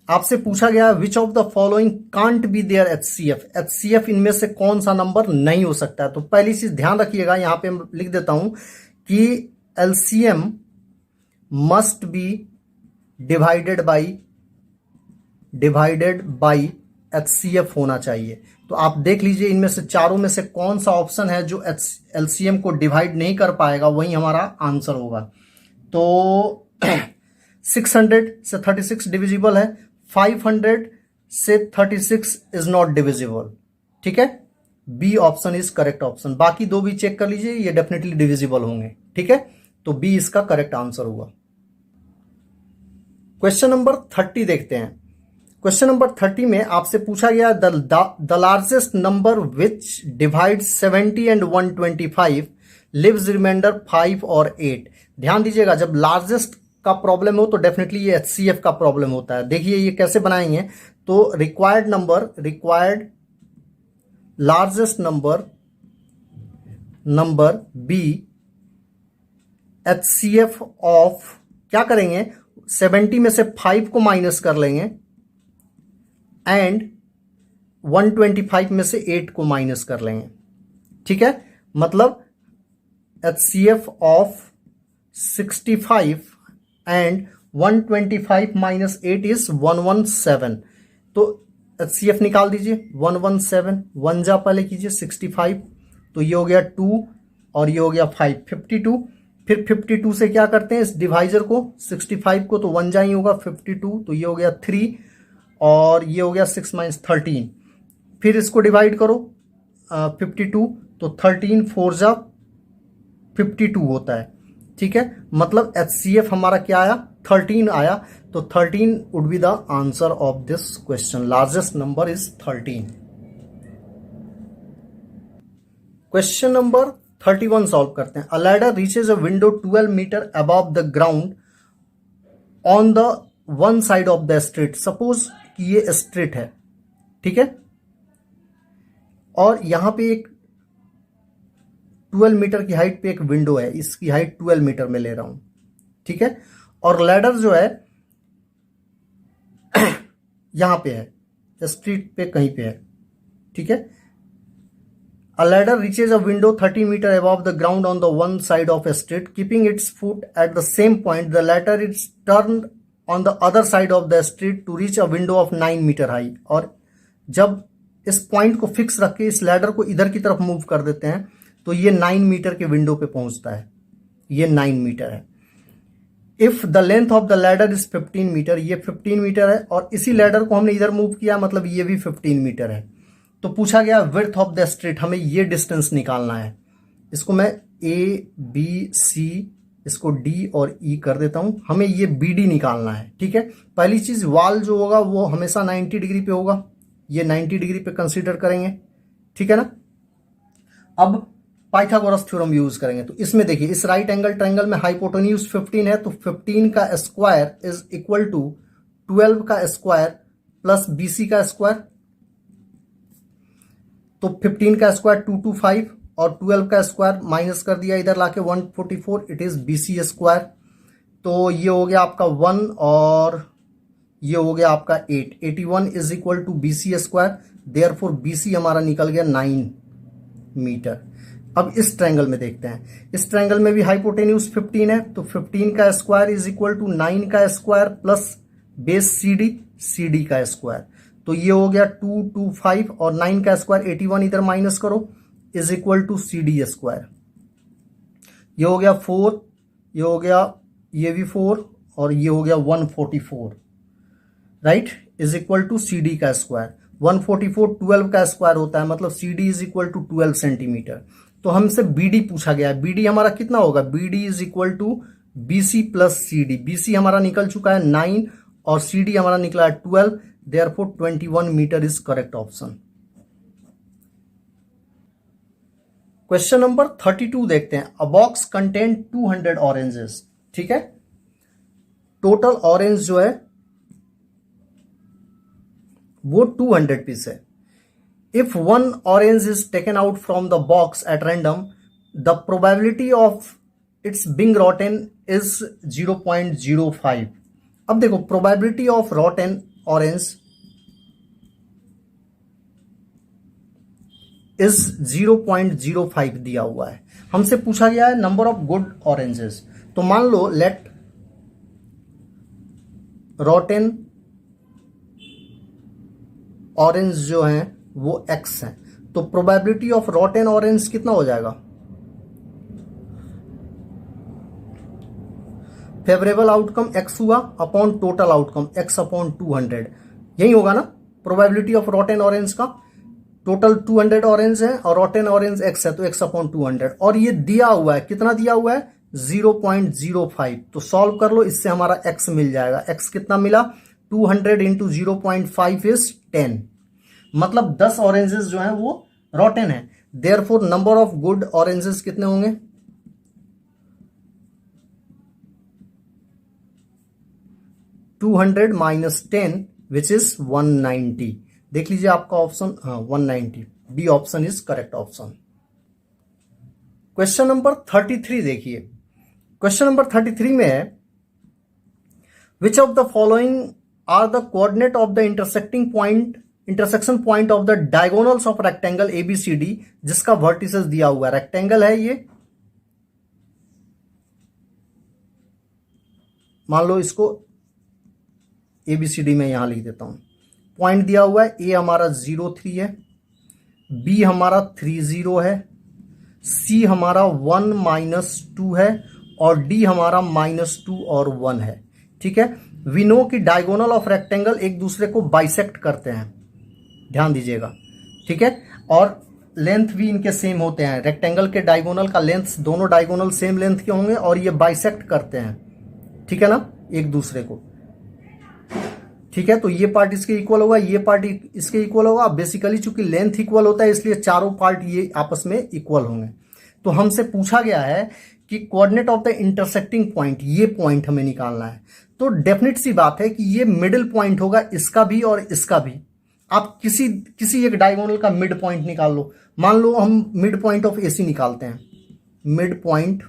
S1: आपसे पूछा गया which of the following can't be their HCF, HCF इनमें से कौन सा नंबर नहीं हो सकता है। तो पहली चीज ध्यान रखिएगा, यहां पे मैं लिख देता हूं कि LCM must be divided by HCF होना चाहिए। तो आप देख लीजिए इनमें से चारों में से कौन सा ऑप्शन है जो एलसीएम को डिवाइड नहीं कर पाएगा, वही हमारा आंसर होगा। तो 600 से 36 डिविजिबल है, 500 से 36 इज नॉट डिविजिबल। ठीक है, B option is correct option. बाकी दो भी चेक कर लीजिए, ये डेफिनेटली डिविजिबल होंगे। ठीक है, तो बी इसका करेक्ट आंसर होगा। क्वेश्चन नंबर 30 देखते हैं। क्वेश्चन नंबर 30 में आपसे पूछा गया the largest number which divide 70 and 125 leaves remainder 5 और 8। ध्यान दीजिएगा, जब लार्जेस्ट का प्रॉब्लम हो तो डेफिनेटली ये एचसीएफ का प्रॉब्लम होता है। देखिए ये कैसे बनाएंगे, तो required largest number be HCF of, क्या करेंगे 70 में से 5 को माइनस कर लेंगे एंड 125 में से 8 को माइनस कर लेंगे। ठीक है, मतलब HCF of 65 and 125 minus 8 is 117। तो एचसीएफ निकाल दीजिए, 117 1 जा पहले कीजिए 65, तो ये हो गया 2 और ये हो गया 5 52। फिर 52 से क्या करते हैं इस डिवाइजर को 65 को, तो 1 जा ही होगा 52, तो ये हो गया 3 और ये हो गया 6 माइनस 13। फिर इसको डिवाइड करो 52, तो 13 4 जा 52 होता है। ठीक है, मतलब एचसीएफ हमारा क्या आया 13 आया, तो 13 would be the answer of this question. Largest number is 13। Question number 31 solve करते हैं। A ladder reaches a window 12 metre above the ground on the one side of the street. Suppose कि ये street है, ठीक है, और यहां पे एक 12 मीटर की हाइट पे एक विंडो है, इसकी हाइट 12 मीटर में ले रहा हूं। ठीक है, और लैडर जो है यहां पे है, स्ट्रीट पे कहीं पे है। ठीक है, a ladder reaches a window 30 metre above the ground on the one side of a street, keeping its foot at the same point the ladder is turned on the other side of the street to reach a window of 9 metre high. और जब इस point को fix रख के इस ladder को इधर की तरफ मूव कर देते हैं तो ये 9 मीटर के विंडो पे पहुंचता है। ये 9 मीटर है। If the length of the ladder is 15 metre, ये 15 मीटर है, और इसी लैडर को हमने इधर मूव किया, मतलब ये भी 15 मीटर है। तो पूछा गया विड्थ ऑफ द स्ट्रीट, हमें ये डिस्टेंस निकालना है। इसको मैं ए बी सी, इसको डी और ई कर देता हूं, हमें ये बी डी निकालना है। ठीक है, पहली चीज वाल जो होगा वो हमेशा 90 डिग्री पे होगा, ये 90 डिग्री पे कंसीडर करेंगे। ठीक है ना, अब पाइथागोरस थ्योरम यूज करेंगे। तो इसमें देखिए इस राइट एंगल ट्रायंगल में हाइपोटेन्यूज 15 है, तो 15 का स्क्वायर इज इक्वल टू 12 का स्क्वायर प्लस बीसी का स्क्वायर। तो 15 का स्क्वायर 225 और 12 का स्क्वायर माइनस कर दिया इधर लाके 144, इट इज BC स्क्वायर। तो ये हो गया आपका 1 और ये हो गया आपका 8, 81 is equal to BC square, therefore BC हमारा निकल गया 9 मीटर। अब इस ट्रायंगल में देखते हैं, इस ट्रायंगल में भी हाइपोटेन्यूज 15 है, तो 15 का स्क्वायर इज इक्वल टू 9 का स्क्वायर प्लस बेस CD का स्क्वायर। तो ये हो गया 225 और 9 का स्क्वायर 81 इधर माइनस करो is equal to CD square. ये हो गया 4, ये हो गया ये भी 4 और ये हो गया 144, right, is equal to CD का स्क्वायर। 144 12 का स्क्वायर होता है, मतलब CD is equal to 12 centimetre. तो हमसे BD पूछा गया है, BD हमारा कितना होगा, BD is equal to BC plus CD। BC हमारा निकल चुका है 9 और CD हमारा निकला है 12, therefore 21 metre is correct option. Question number 32 देखते हैं। अ बॉक्स कंटेन 200 ऑरेंजेस, ठीक है, टोटल ऑरेंज जो है वो 200 पीस है। If one orange is taken out from the box at random, the probability of its being rotten is 0.05। अब देखो probability of rotten orange is 0.05 दिया हुआ है। हमसे पूछा गया है नंबर ऑफ गुड ऑरेंजेस। तो मान लो लेट रॉटन ऑरेंज जो है वो x है, तो प्रोबेबिलिटी ऑफ रॉटन ऑरेंज कितना हो जाएगा, फेवरेबल आउटकम x हुआ upon total outcome x upon 200, यही होगा ना प्रोबेबिलिटी ऑफ रॉटन ऑरेंज का। टोटल 200 ऑरेंज है और रॉटन ऑरेंज x है, तो x अपॉन 200, और ये दिया हुआ है, कितना दिया हुआ है 0.05। तो सॉल्व कर लो, इससे हमारा x मिल जाएगा। x कितना मिला, 200 इंटू 0.5 इज 10, मतलब 10 ऑरेंजेस जो हैं वो रॉटन है। Therefore number of good oranges कितने होंगे, 200 माइनस 10 विच इज 190। देख लीजिए आपका ऑप्शन, हाँ 190, B option is correct option. Question number 33 देखिए। क्वेश्चन नंबर 33 में है, which of the following are the coordinate of the intersection point of the diagonals of rectangle ABCD, जिसका वर्टिसेस दिया हुआ है। रेक्टेंगल है ये, मान लो इसको ABCD में यहां लिख देता हूं। पॉइंट दिया हुआ है, A हमारा 0.3 है, B हमारा 3.0 है, C हमारा 1-2 है और D हमारा -2 और 1 है, ठीक है। वी नो कि डायगोनल ऑफ रेक्टेंगल एक दूसरे को बाइसेक्ट करते हैं, ध्यान दीजिएगा, ठीक है, और लेंथ भी इनके सेम होते हैं। रेक्टेंगल के डायगोनल का लेंथ, दोनों डायगोनल सेम लेंथ के होंगे और ये बाइसेक्ट करते हैं, ठीक है ना, एक दूसरे को, ठीक है। तो ये पार्ट इसके इक्वल होगा, ये पार्ट इसके इक्वल होगा। बेसिकली चूंकि लेंथ इक्वल होता है इसलिए चारों पार्ट ये आपस में इक्वल होंगे। तो हमसे पूछा गया है कि coordinate of the intersecting point, ये पॉइंट हमें निकालना है। तो डेफिनेट सी बात है कि ये मिडिल पॉइंट होगा, इसका भी और इसका भी। आप किसी एक डायगोनल का मिड पॉइंट निकाल लो। मान लो हम मिड पॉइंट ऑफ AC निकालते हैं, mid point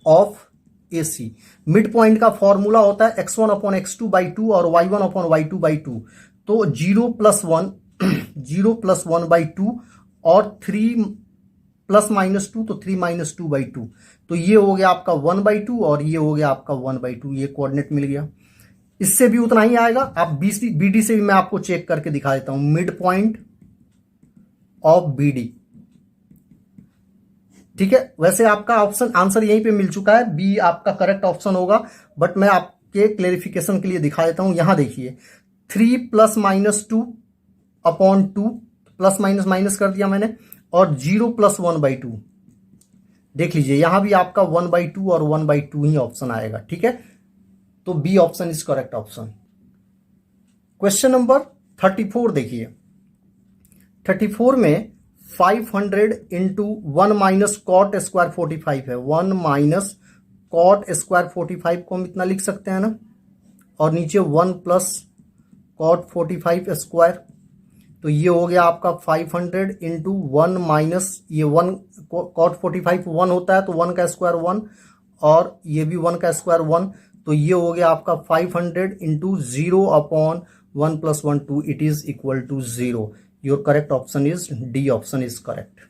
S1: of AC। Mid point का फॉर्मूला होता है x1 अपॉन x2 बाई 2 और y1 अपॉन y2 बाई 2। तो 0 प्लस 1 बाई 2 और 3 प्लस -2, तो 3 - 2 बाई 2। तो ये हो गया आपका 1 बाई 2 और ये हो गया आपका 1 बाई 2। ये कोऑर्डिनेट मिल गया। इससे भी उतना ही आएगा। आप BD से भी मैं आपको चेक करके दिखा देता हूं। मिड पॉइंट ऑफ BD, ठीक है। वैसे आपका ऑप्शन आंसर यहीं पे मिल चुका है, बी आपका करेक्ट ऑप्शन होगा, बट मैं आपके क्लेरिफिकेशन के लिए दिखा देता हूं। यहां देखिए 3 + -2 अपॉन 2, प्लस माइनस कर दिया मैंने, और 0 + 1 बाई 2। देख लीजिए यहां भी आपका 1 बाई 2 और 1 बाई 2 ही ऑप्शन आएगा, ठीक है। तो B option is correct option. Question number 34 देखिए। 34 में 500 इंटू 1 - cot स्क्वायर 45 है। 1 - cot स्क्वायर 45 को हम इतना लिख सकते हैं ना, और नीचे 1 + cot 45 स्क्वायर। तो ये हो गया आपका 500 इंटू 1 माइनस ये 1 cot 45 1 होता है तो 1 का स्क्वायर 1 और ये भी 1 का स्क्वायर 1, तो ये हो गया आपका 500 into 0 upon 1 plus 1 2, it is equal to 0. Your correct option is D option is correct.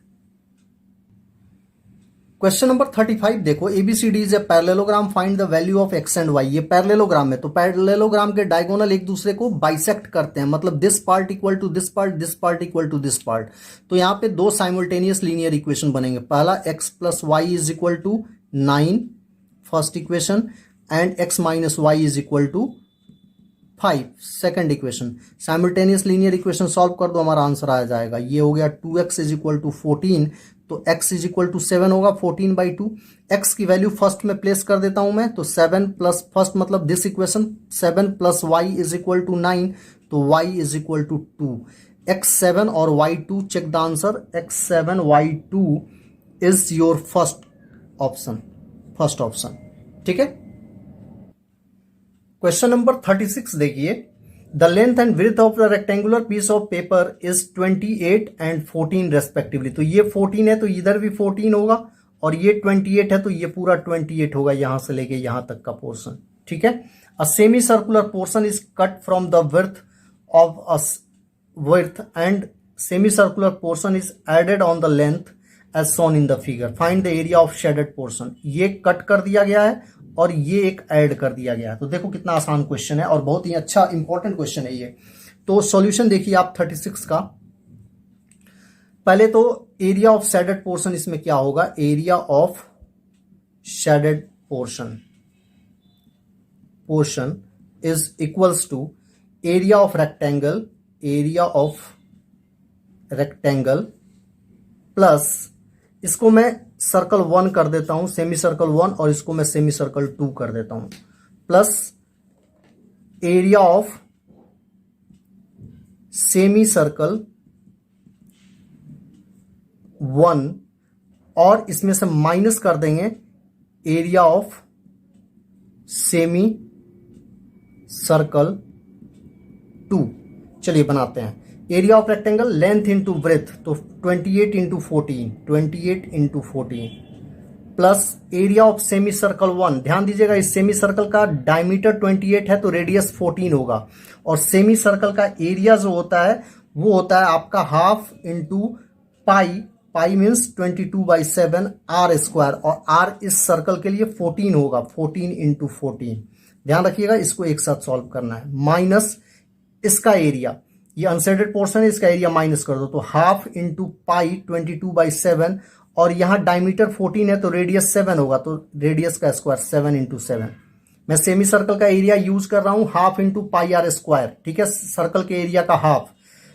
S1: Question number 35 देखो, ABCD is a parallelogram, find the value of x and y. ये पैरेललोग्राम है तो पैरेललोग्राम के डायगोनल एक दूसरे को bisect करते हैं, मतलब this part equal to this part, this part equal to this part. तो यहाँ पे दो साइमल्टेनियस लीनियर इक्वेशन बनेंगे. पहला x plus y is equal to 9 first equation and x minus y is equal to 5 second equation. Simultaneous linear equation solve कर दो, हमारा answer आ जाएगा. ये हो गया 2x इज इक्वल टू 14, तो x इज इक्वल टू 7 होगा 14/2. x की वैल्यू फर्स्ट में प्लेस कर देता हूं मैं, तो 7 प्लस फर्स्ट मतलब this equation 7 plus y is equal to 9, तो y is equal to 2. x7 और y2 check the answer. x7 y2 is your first option. ठीक है. क्वेश्चन नंबर 36 देखिए, the length and width of the rectangular piece of paper is 28 and 14 respectively. तो ये 14 है तो इधर भी 14 होगा और ये 28 है तो ये पूरा 28 होगा यहां से लेके यहां तक का पोर्शन. ठीक है. A semi circular portion is cut from the width and semi circular portion is added on the length as shown in the figure. Find the area of shaded portion. ये कट कर दिया गया है और ये एक ऐड कर दिया गया है. तो देखो कितना आसान क्वेश्चन है और बहुत ही अच्छा इंपॉर्टेंट क्वेश्चन है ये. तो सॉल्यूशन देखिए आप 36 का. पहले तो एरिया ऑफ शेडेड पोर्शन इसमें क्या होगा, area of shaded portion is equals to area of rectangle plus, इसको मैं सर्कल 1 कर देता हूं, सेमी सर्कल 1, और इसको मैं सेमी सर्कल 2 कर देता हूं, plus area of semi circle 1 और इसमें से माइनस कर देंगे एरिया ऑफ सेमी सर्कल 2. चलिए बनाते हैं. Area of rectangle length into breadth, तो 28 into 14 plus area of semi circle 1. ध्यान दीजिएगा इस सेमी सर्कल का डायमीटर 28 है तो रेडियस 14 होगा और सेमी सर्कल का एरिया जो होता है वो होता है आपका half into pi means 22/7 r square, और आर इस सर्कल के लिए 14 होगा, 14 इंटू 14. ध्यान रखिएगा इसको एक साथ सॉल्व करना है. माइनस इसका एरिया, ये अनसेडेड पोर्शन है, इसका एरिया माइनस कर दो तो हाफ इंटू पाई 22/7, और यहां डायमीटर 14 है तो रेडियस 7 होगा, तो रेडियस का स्क्वायर 7 इंटू 7. मैं सेमी सर्कल का एरिया यूज कर रहा हूं half into pi r square. ठीक है, सर्कल के एरिया का हाफ.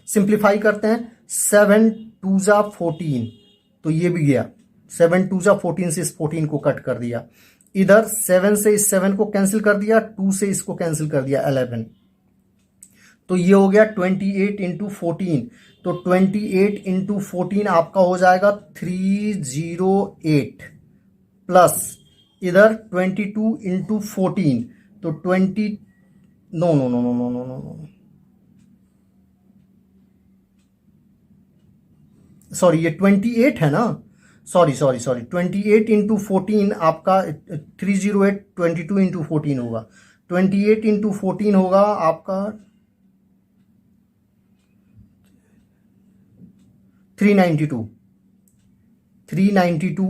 S1: सिंप्लीफाई करते हैं, 7 2 जा 14, तो ये भी गया 7 2 जा 14 से इस 14 को कट कर दिया. इधर 7 से इस 7 को कैंसिल कर दिया, 2 से इसको कैंसिल कर दिया 11, तो ये हो गया 28 इंटू 14. तो 28 इंटू 14 आपका हो जाएगा 308 प्लस इधर 22 इंटू 14, तो 20 नो सॉरी ये 28 है ना, सॉरी 28 इंटू 14 आपका 308, 22 इंटू 14 होगा, 28 इंटू 14 होगा आपका 392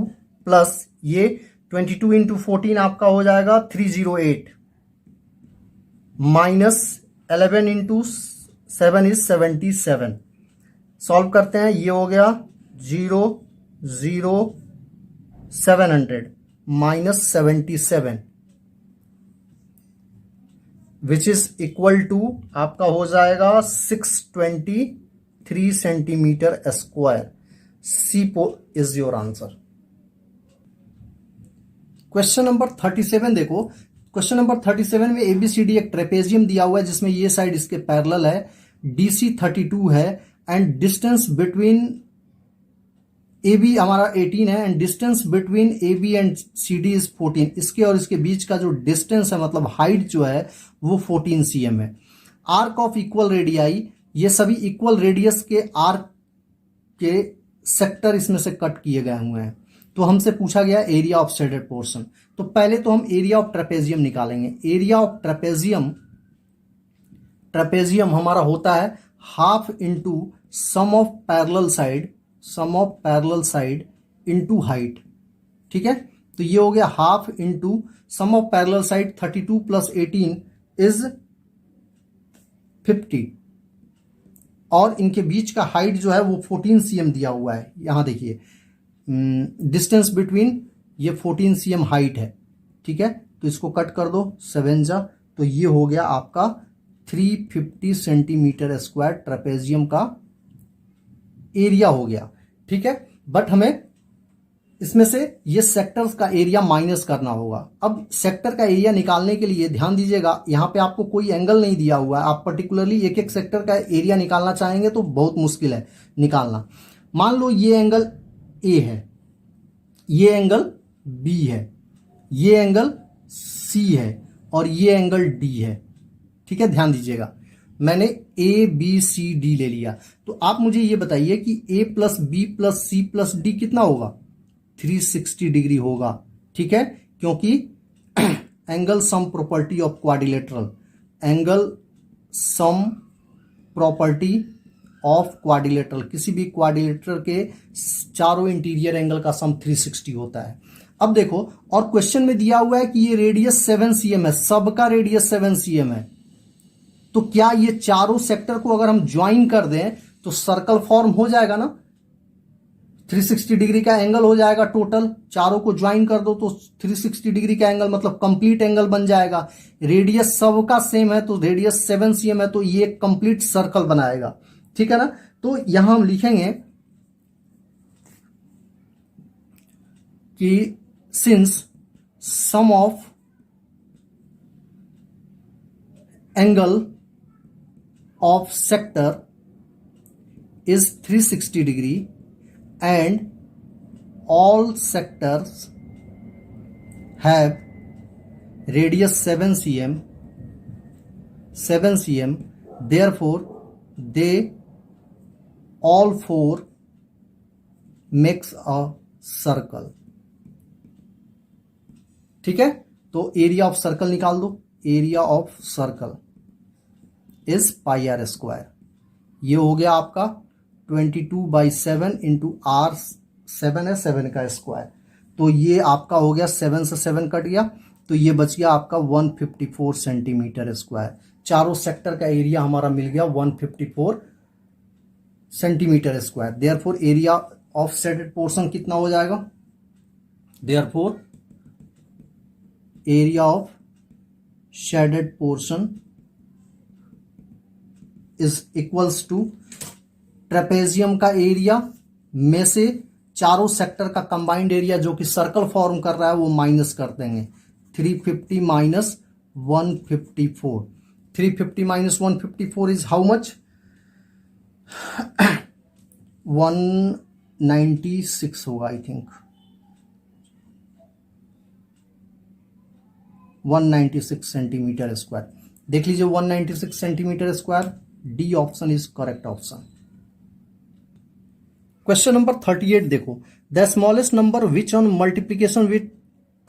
S1: प्लस ये 22 इंटू 14 आपका हो जाएगा 308 माइनस 11 इंटू 7 इज 77. सॉल्व करते हैं, ये हो गया 700 minus 77 which is equal to आपका हो जाएगा 623 centimetre square. C is your answer. Question number 37 देखो. क्वेश्चन नंबर 37 में एबीसीडी एक ट्रेपेजियम दिया हुआ है जिसमें ये साइड इसके पैरेलल है, डीसी 32 है एंड डिस्टेंस बिटवीन AB हमारा 18 है and distance between AB and CD is 14. इसके और इसके बीच का जो डिस्टेंस है मतलब हाइट जो है वो 14 cm है. आर्क ऑफ इक्वल रेडियाई ये सभी इक्वल रेडियस के आर्क के सेक्टर इसमें से कट किए गए हुए हैं। तो हमसे पूछा गया एरिया ऑफ शेडेड पोर्शन। तो पहले तो हम एरिया ऑफ ट्रेपेजियम निकालेंगे। एरिया ऑफ ट्रेपेजियम हमारा होता है half into sum of parallel side into height. ठीक है, तो ये हो गया half into sum of parallel side 32 + 18 is 50, और इनके बीच का हाइट जो है वो 14 cm दिया हुआ है। यहां देखिए डिस्टेंस बिटवीन, ये 14 cm हाइट है। ठीक है, तो इसको कट कर दो 7 जा, तो ये हो गया आपका 350 सेंटीमीटर स्क्वायर ट्रेपेजियम का एरिया हो गया। ठीक है, बट हमें इसमें से ये सेक्टर्स का एरिया माइनस करना होगा। अब सेक्टर का एरिया निकालने के लिए ध्यान दीजिएगा, यहां पे आपको कोई एंगल नहीं दिया हुआ है। आप पर्टिकुलरली एक एक सेक्टर का एरिया निकालना चाहेंगे तो बहुत मुश्किल है निकालना। मान लो ये एंगल ए है, ये एंगल बी है, ये एंगल सी है और ये एंगल डी है। ठीक है, ध्यान दीजिएगा, मैंने ए बी सी डी ले लिया। तो आप मुझे ये बताइए कि A plus B plus C plus D कितना होगा? 360 डिग्री होगा। ठीक है, क्योंकि angle sum property of quadrilateral, angle sum property of quadrilateral, किसी भी क्वाड्रिलेटरल के चारों इंटीरियर एंगल का सम 360 होता है। अब देखो, और क्वेश्चन में दिया हुआ है कि ये रेडियस 7 cm है, सबका रेडियस 7 cm है। तो क्या ये चारों सेक्टर को अगर हम ज्वाइन कर दें तो सर्कल फॉर्म हो जाएगा ना? 360 डिग्री का एंगल हो जाएगा टोटल, चारों को ज्वाइन कर दो तो 360 डिग्री का एंगल मतलब कंप्लीट एंगल बन जाएगा। रेडियस सबका सेम है तो रेडियस 7 cm है, तो ये कंप्लीट सर्कल बनाएगा। ठीक है ना, तो यहां हम लिखेंगे कि since sum of angle of sector is 360 degree and all sectors have radius 7 cm, therefore they all four makes a circle। ठीक है, तो एरिया ऑफ सर्कल निकाल दो। Area of circle is pi r square. ये हो गया आपका 22/7 into are, 7 है, 7 का स्क्वायर। तो ये आपका हो गया 7 से 7 कट गया, तो ये बच गया आपका 154 सेंटीमीटर स्क्वायर। चारों सेक्टर का एरिया हमारा मिल गया 154 centimetre square. Therefore area of shaded portion कितना हो जाएगा? Therefore area of shaded portion is equals to trapezium का एरिया में से चारों सेक्टर का कंबाइंड एरिया जो कि सर्कल फॉर्म कर रहा है वो माइनस कर देंगे। 350 minus 154, 350 minus 154 is how much? 196 होगा आई थिंक, 196 सेंटीमीटर स्क्वायर। देख लीजिए 196 centimetre square, D option is correct option. Question number 38 देखो, the smallest number which on multiplication with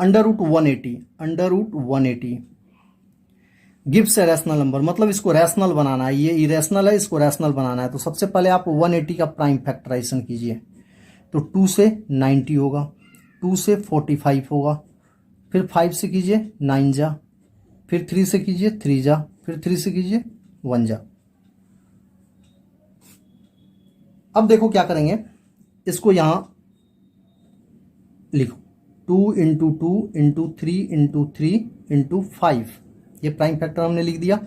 S1: under root 180 gives a rational number. मतलब इसको rational बनाना है, ये irrational है, इसको रैशनल बनाना है। तो सबसे पहले आप 180 का प्राइम फैक्टराइजेशन कीजिए, तो 2 से 90 होगा, 2 से 45 होगा, फिर 5 से कीजिए 9 जा, फिर 3 से कीजिए 3 जा, फिर 3 से कीजिए 1 जा। अब देखो क्या करेंगे, इसको यहां लिखो 2 इंटू 2 इंटू 3 इंटू 3 इंटू 5, ये प्राइम फैक्टर हमने लिख दिया।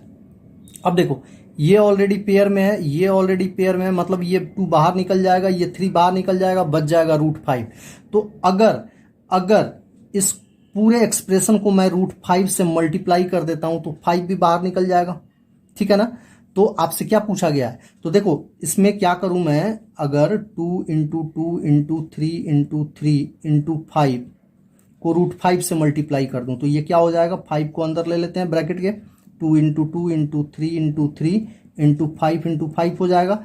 S1: अब देखो ये ऑलरेडी पेयर में है, ये ऑलरेडी पेयर में है, मतलब ये 2 बाहर निकल जाएगा, ये 3 बाहर निकल जाएगा, बच जाएगा √5। तो अगर इस पूरे एक्सप्रेशन को मैं √5 से मल्टीप्लाई कर देता हूं तो 5 भी बाहर निकल जाएगा। ठीक है ना, तो आपसे क्या पूछा गया है? तो देखो इसमें क्या करूं मैं, अगर 2 इंटू 2 इंटू 3 इंटू 3 इंटू 5 को √5 से मल्टीप्लाई कर दूं तो ये क्या हो जाएगा? 5 को अंदर ले लेते हैं ब्रैकेट के, 2 इंटू 2 इंटू 3 इंटू 3 इंटू 5 हो जाएगा।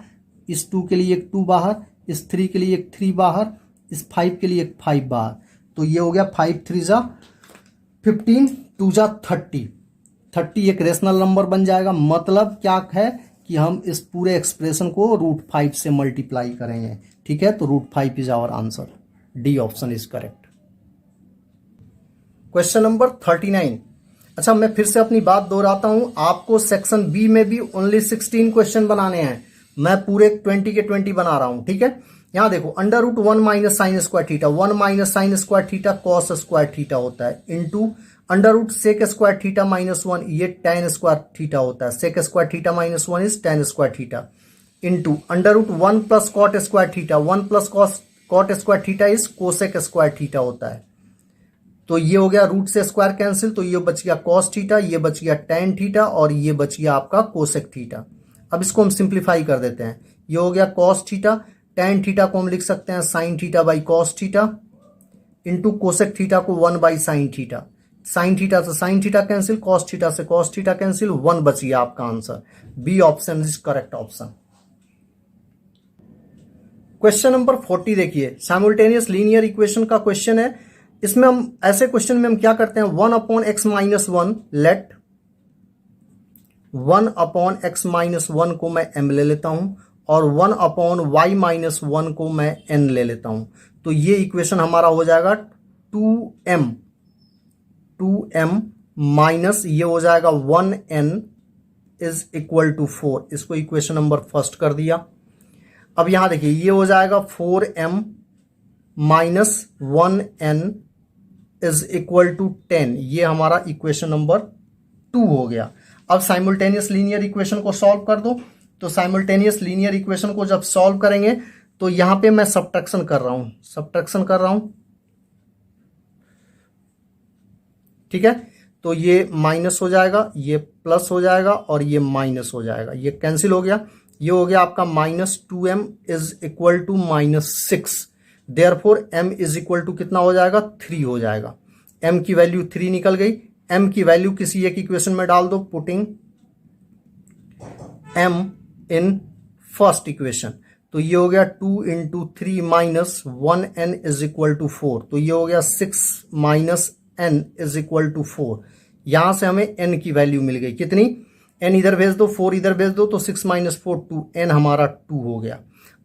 S1: इस 2 के लिए एक 2 बाहर, इस 3 के लिए एक 3 बाहर, इस 5 के लिए एक 5 बाहर। तो ये हो गया 5 3 जा 15, 2 जा 30। 30 एक रेशनल नंबर बन जाएगा। मतलब क्या है कि हम इस पूरे एक्सप्रेशन को √5 से मल्टीप्लाई करेंगे। ठीक है, तो √5 is our answer. D option is correct. Question number 39। अच्छा, मैं फिर से अपनी बात दोहराता हूं, आपको सेक्शन बी में भी ओनली 16 क्वेश्चन बनाने हैं। मैं पूरे 20 के 20 बना रहा हूं। ठीक है, यहां देखो, √1 minus sine square theta, 1 minus sine square theta cos square theta होता है, इंटू √ सेक स्क्वायर थीटा -1, ये tan स्क्वायर थीटा होता है। Sec square theta -1 is tan square theta, into √1 plus cot square theta, 1 plus cot square theta is cosec square theta होता है। तो ये हो गया रूट से स्क्वायर कैंसिल, तो ये बच गया कॉस थीटा, ये बच गया tan थीटा, और ये बच गया आपका कोसेक थीटा। अब इसको हम सिंप्लीफाई कर देते हैं। ये हो गया कॉस थीटा, tan थीटा को हम लिख सकते हैं sine theta by cos theta, into cosec theta को 1 by sine theta. Sine theta से sine theta cancel, cos theta से कॉस थीटा कैंसिल, 1 बच गया आपका answer. B option is correct option. Question number 40 देखिए, साइमल्टेनियस लीनियर इक्वेशन का question है। इसमें हम ऐसे क्वेश्चन में हम क्या करते हैं, 1/x-1 लेट 1/x-1 को मैं m ले लेता हूं, और 1/y-1 को मैं n ले लेता हूं। तो ये इक्वेशन हमारा हो जाएगा 2m माइनस ये हो जाएगा 1n इज इक्वल टू 4। इसको इक्वेशन नंबर फर्स्ट कर दिया। अब यहां देखिए, ये हो जाएगा 4m minus 1n is equal to 10। ये हमारा इक्वेशन नंबर 2 हो गया। अब साइमल्टेनियस लीनियर इक्वेशन को सॉल्व कर दो। तो साइमल्टेनियस लीनियर इक्वेशन को जब सॉल्व करेंगे तो यहां पे मैं सब्ट्रैक्शन कर रहा हूं। ठीक है, तो ये माइनस हो जाएगा, ये प्लस हो जाएगा, और ये माइनस हो जाएगा, ये कैंसिल हो गया। ये हो गया आपका -2m is equal to -6। Therefore m is equal to कितना हो जाएगा, 3 हो जाएगा। m की वैल्यू 3 निकल गई। m की वैल्यू किसी एक इक्वेशन में डाल दो, putting m in first equation. तो ये हो गया 2 × 3 minus 1n is equal to 4। तो ये हो गया 6 minus n is equal to 4। यहां से हमें n की वैल्यू मिल गई, कितनी, n इधर भेज दो, 4 इधर भेज दो, तो 6 - 4 2, n हमारा 2 हो गया।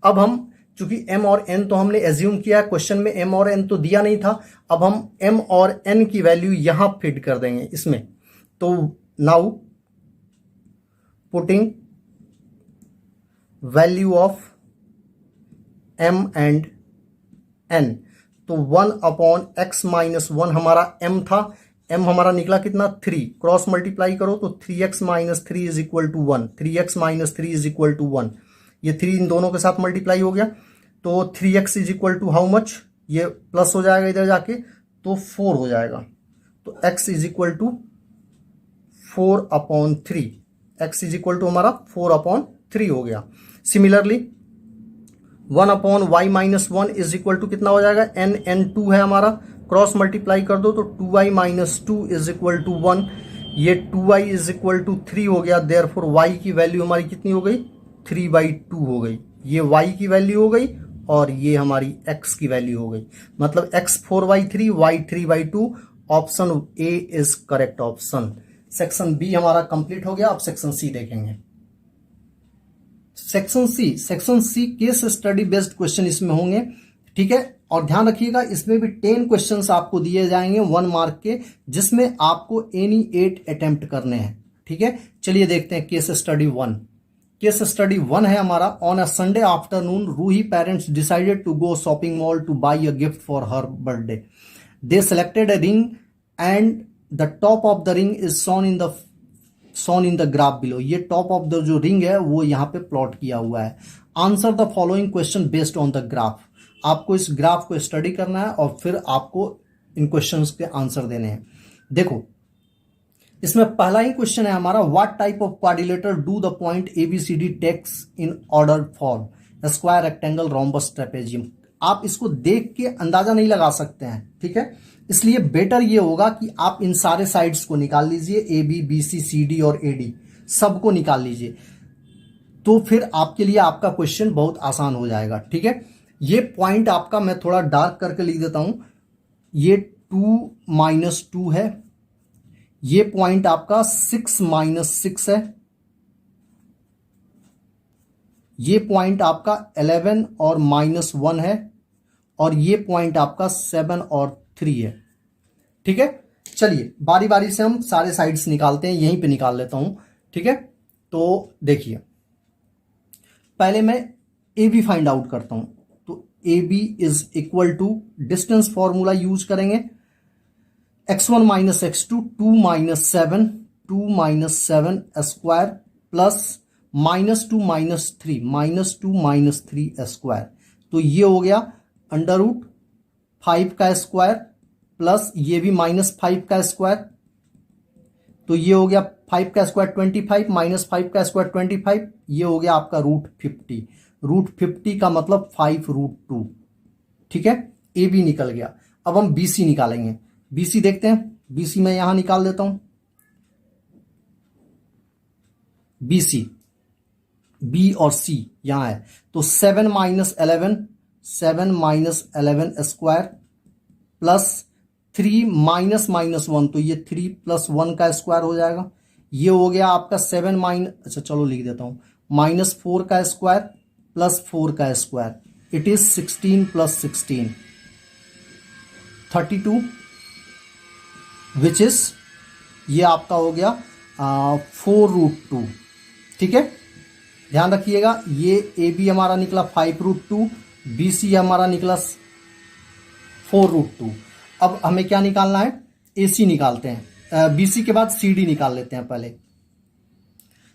S1: अब हम चूंकि m और n तो हमने एज्यूम किया है, क्वेश्चन में m और n तो दिया नहीं था। अब हम m और n की वैल्यू यहां फिट कर देंगे इसमें। तो now putting value of m and n, तो 1/x-1 हमारा m था। m हमारा निकला कितना, 3। क्रॉस मल्टीप्लाई करो तो 3x - 3 is equal to 1। 3x - 3 is equal to 1। ये 3 इन दोनों के साथ मल्टीप्लाई हो गया, तो 3x is equal to how much, ये प्लस हो जाएगा इधर जाके, तो 4 हो जाएगा। तो x is equal to 4/3। x is equal to हमारा 4/3 हो गया। Similarly 1/y-1 is equal to कितना हो जाएगा, n2 है हमारा। क्रॉस मल्टीप्लाई कर दो तो 2y - 2 इज इक्वल टू 1। ये 2y इज इक्वल टू 3 हो गया। देयरफॉर y की वैल्यू हमारी कितनी हो गई, 3/2 हो गई। ये y की वैल्यू हो गई, और ये हमारी x की वैल्यू हो गई। मतलब x 4/3, y 3/2। Option A is correct option. Section B हमारा कंप्लीट हो गया। अब सेक्शन सी देखेंगे। Section C case study based question इसमें होंगे। ठीक है, और ध्यान रखिएगा, इसमें भी 10 क्वेश्चंस आपको दिए जाएंगे 1 मार्क के, जिसमें आपको एनी 8 अटेम्प्ट करने हैं। ठीक है, चलिए देखते हैं केस स्टडी 1। केस स्टडी 1 है हमारा, on a Sunday afternoon Ruhi parents decided to go shopping mall to buy a gift for her birthday. They selected a ring and the top of the ring is shown in the graph below. ये top of the जो ring है वो यहाँ पे plot किया हुआ है। Answer the following question based on the graph. आपको इस ग्राफ को स्टडी करना है और फिर आपको इन क्वेश्चंस के आंसर देने हैं। देखो, इसमें पहला ही क्वेश्चन है हमारा, what type of quadrilateral do the point ABCD takes in order form, square, rectangle, rhombus, trapezium. आप इसको देख के अंदाजा नहीं लगा सकते हैं। ठीक है, इसलिए बेटर ये होगा कि आप इन सारे साइड्स को निकाल लीजिए, AB, BC, CD और AD सबको निकाल लीजिए। तो फिर आपके लिए आपका क्वेश्चन बहुत आसान हो जाएगा। ठीक है, ये पॉइंट आपका मैं थोड़ा डार्क करके लिख देता हूं, ये 2 - 2 है, ये पॉइंट आपका 6 - 6 है, ये पॉइंट आपका 11 और -1 है, और ये पॉइंट आपका 7 और 3 है। ठीक है, चलिए बारी बारी से हम सारे साइड्स निकालते हैं, यहीं पे निकाल लेता हूं। ठीक है, तो देखिए पहले मैं ए बी फाइंड आउट करता हूं, तो A B is equal to distance formula use करेंगे, x1 - x2 2 - 7 square plus -2 - 3 square, तो ये हो गया √5 का स्क्वायर प्लस ये भी -5 का स्क्वायर, तो ये हो गया 5 का स्क्वायर 25 -5 का स्क्वायर 25, ये हो गया आपका √50। √50 का मतलब 5√2। ठीक है, ए बी निकल गया। अब हम बी सी निकालेंगे, बी सी देखते हैं, बी सी मैं यहां निकाल देता हूं, बी सी, बी और सी यहां है, तो 7 - 11 स्क्वायर प्लस 3 -1, तो ये 3 + 1 का स्क्वायर हो जाएगा, ये हो गया आपका 7 - अच्छा चलो लिख देता हूं, -4 का स्क्वायर प्लस 4 का square, it is 16 + 16 32, which is ये आपका हो गया 4√2। ठीक है, ध्यान रखिएगा, ये ए बी हमारा निकला 5√2, बी सी हमारा निकला 4√2। अब हमें क्या निकालना है, ए सी निकालते हैं, बी सी के बाद सी डी निकाल लेते हैं। पहले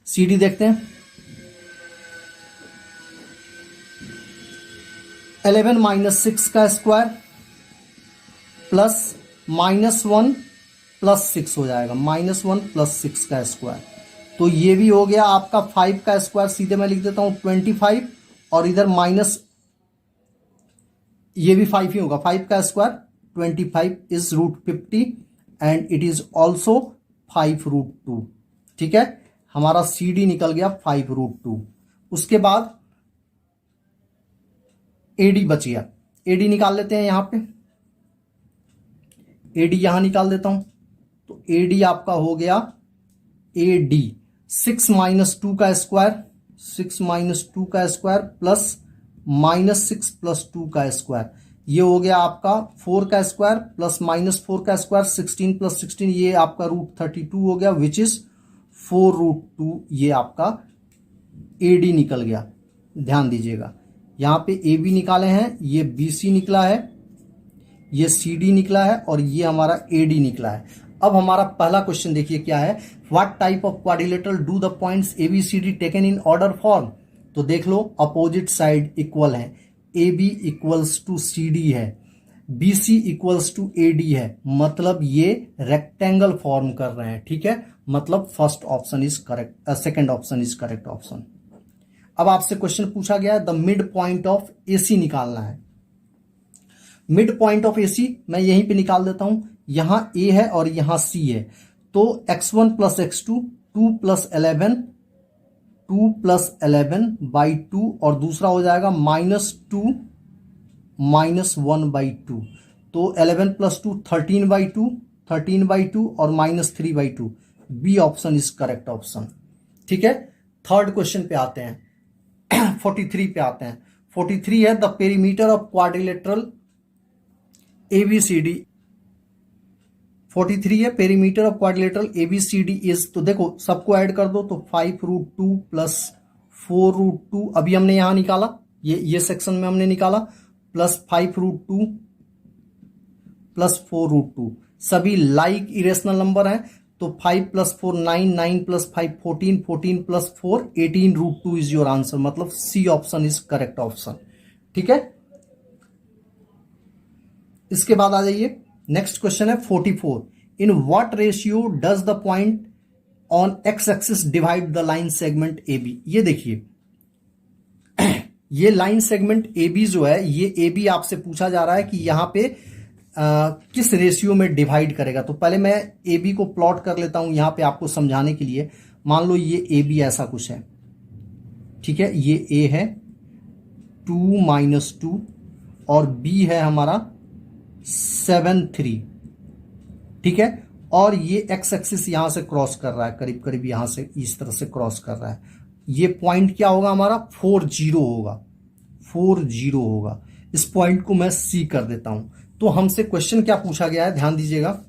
S1: सी डी देखते हैं, 11 - 6 का स्क्वायर प्लस -1 + 6 हो जाएगा, -1 + 6 का स्क्वायर, तो ये भी हो गया आपका 5 का स्क्वायर, सीधे मैं लिख देता हूं 25, और इधर माइनस ये भी 5 ही होगा, 5 का square 25 is √50 and it is also 5√2। ठीक है, हमारा सी डी निकल गया 5√2। उसके बाद ए डी बच गया, ए डी निकाल लेते हैं यहां पे, ए डी यहां निकाल देता हूं, तो ए डी आपका हो गया ए डी 6 - 2 का स्क्वायर, 6 - 2 का स्क्वायर प्लस -6 + 2 का स्क्वायर, ये हो गया आपका 4 का स्क्वायर प्लस -4 का स्क्वायर, 16 + 16, ये आपका √32 हो गया, विच इज 4√2। ये आपका ए डी निकल गया। ध्यान दीजिएगा, यहां पे ए बी निकाले हैं, ये बी सी निकला है, ये सी डी निकला है, और ये हमारा ए डी निकला है। अब हमारा पहला क्वेश्चन देखिए क्या है, what type of quadrilateral do the points A B C D taken in order form. तो देख लो, अपोजिट साइड इक्वल है, A B equals to C D है, B C equals to A D है, मतलब ये रेक्टेंगल फॉर्म कर रहे हैं। ठीक है, मतलब first option is correct, second option is correct option. अब आपसे क्वेश्चन पूछा गया है द मिड पॉइंट ऑफ ए सी निकालना है। मिड पॉइंट ऑफ ए सी मैं यहीं पे निकाल देता हूं, यहां ए है और यहां सी है, तो x1 + x2 2 + 11 2 + 11/2, और दूसरा हो जाएगा -2 - 1/2, तो 11 + 2 13/2 और -3/2, B option is correct option. ठीक है, थर्ड क्वेश्चन पे आते हैं, 43 पे आते हैं। 43 है the perimeter of quadrilateral ABCD। 43 है perimeter of quadrilateral ABCD is, तो देखो सबको ऐड कर दो, तो 5√2 + 4√2 अभी हमने यहां निकाला, ये सेक्शन में हमने निकाला, प्लस 5√2 + 4√2, सभी लाइक इरेशनल नंबर हैं, तो 5 + 4 9, 9 + 5 14, 14 + 4 18√2 इज योर आंसर, मतलब C option is correct option. ठीक है, इसके बाद आ जाइए, नेक्स्ट क्वेश्चन है 44, in what ratio does the point on x axis divide the line segment A B. ये देखिए, ये लाइन सेगमेंट ए बी जो है, ये ए बी आपसे पूछा जा रहा है कि यहां पे किस रेशियो में डिवाइड करेगा। तो पहले मैं ए बी को प्लॉट कर लेता हूं यहां पे आपको समझाने के लिए। मान लो ये ए बी ऐसा कुछ है, ठीक है, ये ए है 2 माइनस 2 और बी है हमारा 7 3, ठीक है। और ये एक्स एक्सिस यहां से क्रॉस कर रहा है, करीब करीब यहां से इस तरह से क्रॉस कर रहा है। ये पॉइंट क्या होगा हमारा 4 0 होगा, 4 0 होगा। इस पॉइंट को मैं सी कर देता हूं। तो हमसे क्वेश्चन क्या पूछा गया है, ध्यान दीजिएगा।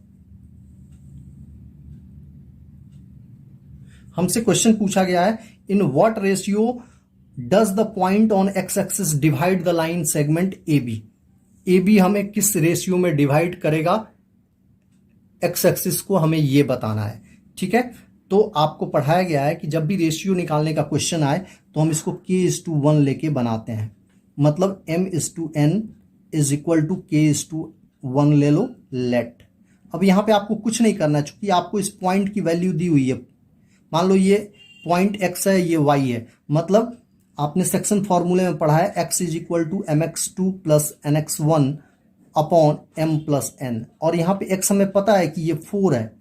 S1: हमसे क्वेश्चन पूछा गया है, in what ratio does the point on x axis divide the line segment A B. A B हमें किस रेशियो में डिवाइड करेगा एक्स एक्सिस को, हमें यह बताना है, ठीक है। तो आपको पढ़ाया गया है कि जब भी रेशियो निकालने का क्वेश्चन आए तो हम इसको k:1 लेके बनाते हैं। मतलब m:n is equal to k:1 ले लो, लेट। अब यहां पे आपको कुछ नहीं करना, चूंकि आपको इस पॉइंट की वैल्यू दी हुई है। मान लो ये पॉइंट x है, ये y है, मतलब आपने सेक्शन फॉर्मूले में पढ़ा है x is equal to mx2 plus nx1 upon m plus n। और यहां पे x हमें पता है कि ये 4 है,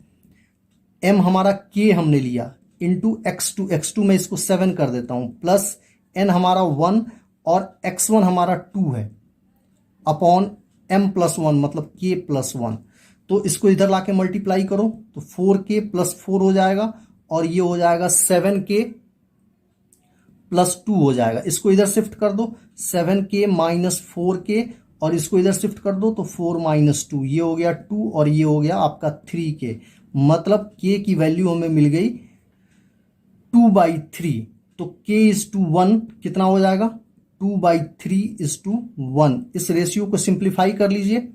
S1: m हमारा k हमने लिया इंटू x2 में इसको 7 कर देता हूं, प्लस n हमारा 1 और x1 हमारा 2 है, अपॉन m प्लस 1 मतलब k प्लस 1। तो इसको इधर लाके मल्टीप्लाई करो तो 4k प्लस 4 हो जाएगा और ये हो जाएगा 7k प्लस 2 हो जाएगा। इसको इधर शिफ्ट कर दो 7k माइनस 4k और इसको इधर शिफ्ट कर दो तो 4 माइनस 2, ये हो गया 2 और ये हो गया आपका 3k। मतलब k की वैल्यू हमें मिल गई 2/3। तो k:1 कितना हो जाएगा 2/3:1। इस रेशियो को सिंप्लीफाई कर लीजिए,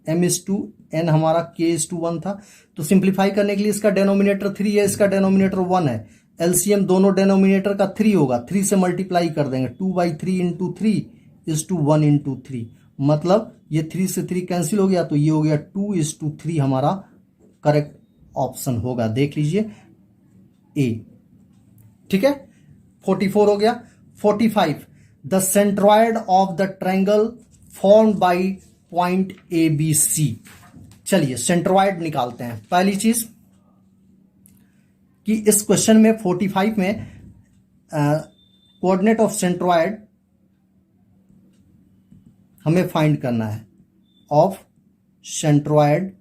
S1: m:n हमारा k:1 था। तो सिंप्लीफाई करने के लिए इसका डेनोमिनेटर 3 है, इसका डेनोमिनेटर 1 है, एलसीएम दोनों डेनोमिनेटर का 3 होगा, 3 से मल्टीप्लाई कर देंगे, 2/3 इंटू 3 इज टू 1 इंटू 3। मतलब ये 3 से 3 कैंसिल हो गया, तो ये हो गया 2:3 हमारा करेक्ट ऑप्शन होगा। देख लीजिए ए, ठीक है। 44 हो गया। 45 the centroid of the triangle formed by point A B C. चलिए सेंट्रॉयड निकालते हैं। पहली चीज कि इस क्वेश्चन में 45 में कोऑर्डिनेट ऑफ सेंट्रॉयड हमें फाइंड करना है, ऑफ सेंट्रॉयड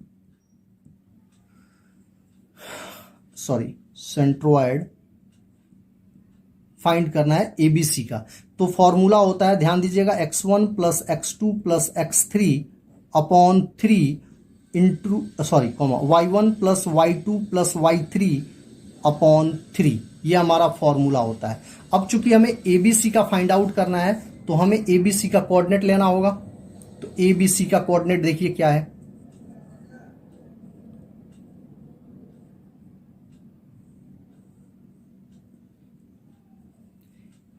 S1: फाइंड करना है एबीसी का। तो फॉर्मूला होता है, ध्यान दीजिएगा, x1 plus x2 plus x3 upon 3 into y1 plus y2 plus y3 upon 3। ये हमारा फॉर्मूला होता है। अब चूंकि हमें एबीसी का फाइंड आउट करना है तो हमें एबीसी का कोऑर्डिनेट लेना होगा। तो एबीसी का कोऑर्डिनेट देखिए क्या है,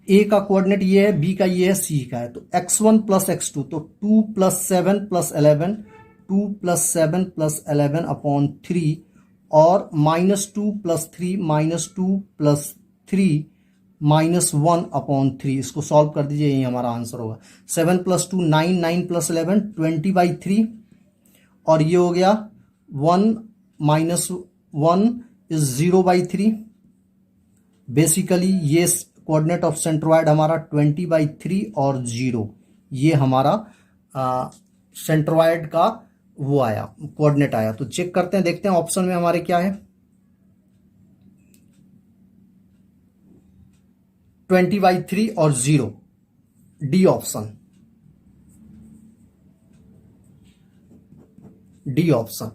S1: ए का कोऑर्डिनेट ये है, बी का ये है, सी का है। तो x1 प्लस x2 तो 2 plus 7 plus 11, 2 plus 7 plus 11 upon 3 और -2 प्लस 3 -2 प्लस 3 -1 अपॉन 3। इसको सॉल्व कर दीजिए, यही हमारा आंसर होगा। 7 प्लस 2 9, 9 प्लस 11 20/3 और ये हो गया 1 माइनस 1 इज 0/3। बेसिकली ये कोऑर्डिनेट ऑफ सेंट्रॉयड हमारा 20/3 और 0, ये हमारा सेंट्रॉयड का वो आया, कोऑर्डिनेट आया। तो चेक करते हैं, देखते हैं ऑप्शन में हमारे क्या है। 20/3 और 0, डी ऑप्शन, डी ऑप्शन,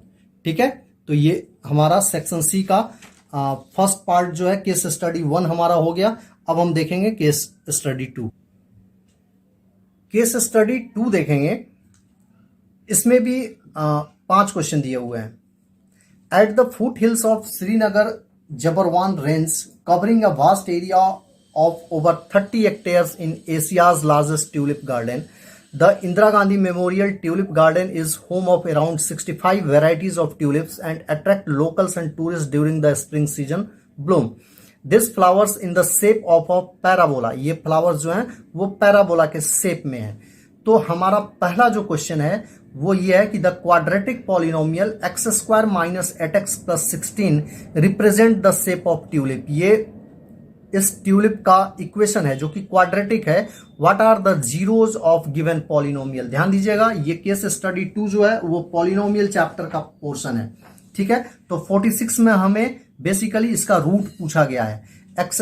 S1: ठीक है। तो ये हमारा सेक्शन सी का फर्स्ट पार्ट जो है केस स्टडी 1 हमारा हो गया। अब हम देखेंगे केस स्टडी 2। केस स्टडी 2 देखेंगे, इसमें भी 5 क्वेश्चन दिए हुए हैं। At the foot hills of Srinagar Zabarwan range covering a vast area of over 30 hectares in Asia's largest tulip garden, the Indira Gandhi Memorial Tulip Garden is home of around 65 varieties of tulips and attract locals and tourists during the spring season bloom. This flowers in the shape of a parabola. ये flowers जो हैं वो parabola के shape में है। तो हमारा पहला जो क्वेश्चन है वो ये है कि the quadratic polynomial x² minus 8x plus 16 represent the shape of tulip. ये इस ट्यूलिप का इक्वेशन है जो कि क्वाड्रेटिक है, what are the zeros of given polynomial. ध्यान दीजिएगा, ये केस स्टडी 2 जो है वो पॉलिनोमियल चैप्टर का पोर्शन है, ठीक है। तो 46 में हमें बेसिकली इसका रूट पूछा गया है, x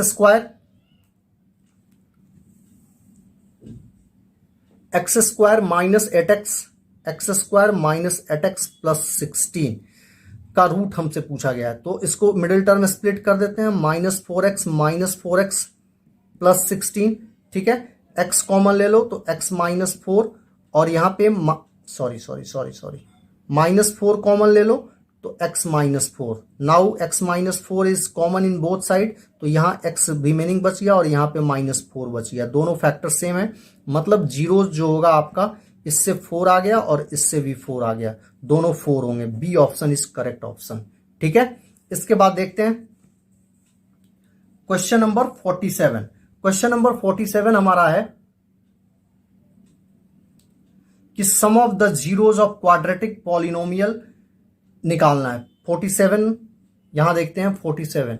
S1: square minus 8x plus 16 का रूट हमसे पूछा गया है। तो इसको मिडिल टर्म में स्प्लिट कर देते हैं, -4x प्लस 16, ठीक है। x कॉमन ले लो तो x -4 और यहां पे सॉरी -4 कॉमन ले लो तो x -4। Now x -4 is common in both side, तो यहां x रिमेनिंग बच गया और यहां पे -4 बच गया। दोनों फैक्टर सेम है, मतलब जीरो जो होगा आपका इससे 4 आ गया और इससे भी 4 आ गया, दोनों 4 होंगे। B option is correct option, ठीक है। इसके बाद देखते हैं क्वेश्चन नंबर 47। क्वेश्चन नंबर 47 हमारा है कि sum of the zeros of quadratic polynomial निकालना है। 47 यहां देखते हैं 47,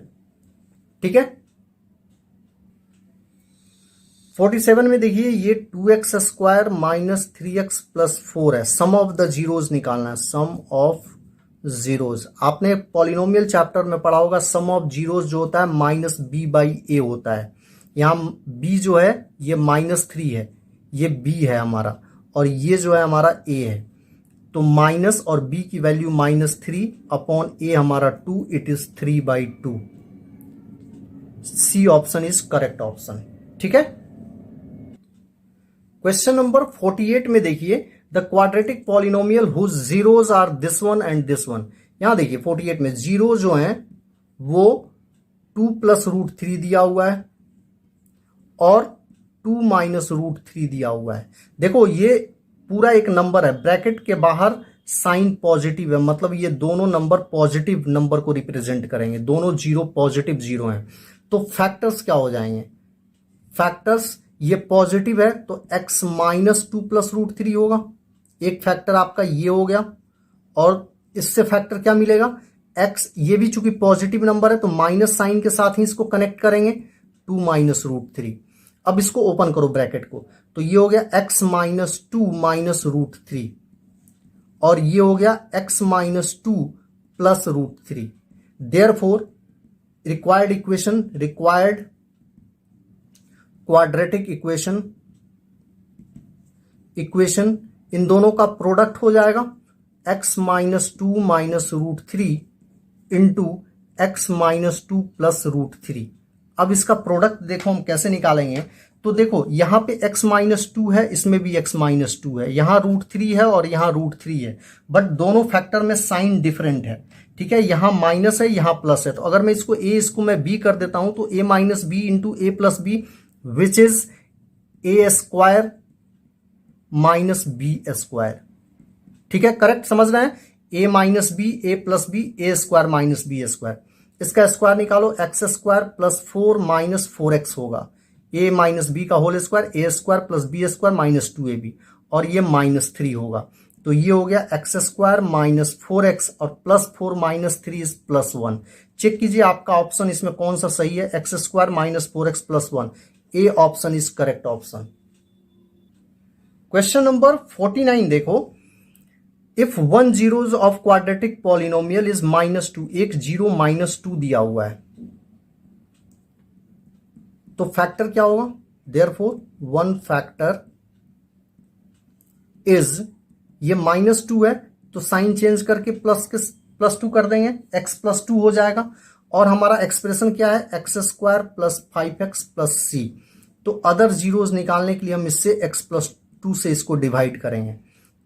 S1: ठीक है। 47 में देखिए ये 2x square minus 3x plus 4 है। सम ऑफ द जीरोज निकालना है, सम ऑफ जीरोज। आपने पॉलिनोमियल चैप्टर में पढ़ा होगा, सम ऑफ जीरोज जो होता है -b/a होता है। यहां b जो है ये -3 है, ये b है हमारा, और ये जो है हमारा a है। तो माइनस और b की वैल्यू -3 अपॉन a हमारा 2, it is 3/2। C option is correct option, ठीक है। क्वेश्चन नंबर 48 में देखिए, the quadratic polynomial whose zeros are this one and this one. यहां देखिए 48 में जीरो जो है वो 2 + √3 दिया हुआ है और 2 - √3 दिया हुआ है। देखो ये पूरा एक नंबर है, ब्रैकेट के बाहर साइन पॉजिटिव है, मतलब ये दोनों नंबर पॉजिटिव नंबर को रिप्रेजेंट करेंगे, दोनों जीरो पॉजिटिव जीरो हैं। तो फैक्टर्स क्या हो जाएंगे, फैक्टर्स ये पॉजिटिव है तो x -2 + √3 होगा, एक फैक्टर आपका ये हो गया। और इससे फैक्टर क्या मिलेगा, x, ये भी चूंकि पॉजिटिव नंबर है तो माइनस साइन के साथ ही इसको कनेक्ट करेंगे, 2 - √3। अब इसको ओपन करो ब्रैकेट को, तो ये हो गया x -2 - √3 और ये हो गया x -2 + √3। Therefore required equation, required quadratic equation in दोनों का प्रोडक्ट हो जाएगा x -2 - √3 इंटू x -2 + √3। अब इसका प्रोडक्ट देखो हम कैसे निकालेंगे। तो देखो यहां पे x -2 है, इसमें भी x -2 है, यहां √3 है और यहां √3 है, बट दोनों फैक्टर में साइन डिफरेंट है, ठीक है। यहां माइनस है, यहां प्लस है। तो अगर मैं इसको a, इसको मैं b कर देता हूं तो a - b into a + b which is a square -b², ठीक है। करेक्ट समझ रहे हैं, a - b, a + b, a square -b²। इसका स्क्वायर निकालो, x स्क्वायर + 4 - 4x होगा, a - b का whole square, a square + b square -2ab, और ये -3 होगा। तो ये हो गया x स्क्वायर -4x और +4 - 3 इज +1। चेक कीजिए आपका ऑप्शन इसमें कौन सा सही है, x square -4x +1। A option is correct option. Question number 49 देखो, if 1 zeros of quadratic polynomial is -2, एक 0 -2 दिया हुआ है, तो फैक्टर क्या होगा, देयरफॉर 1 फैक्टर इज, ये -2 है तो साइन चेंज करके +2 कर देंगे, x +2 हो जाएगा। और हमारा एक्सप्रेशन क्या है, x स्क्वायर + 5x + c। तो अदर जीरोज निकालने के लिए हम इससे x +2 से इसको डिवाइड करेंगे।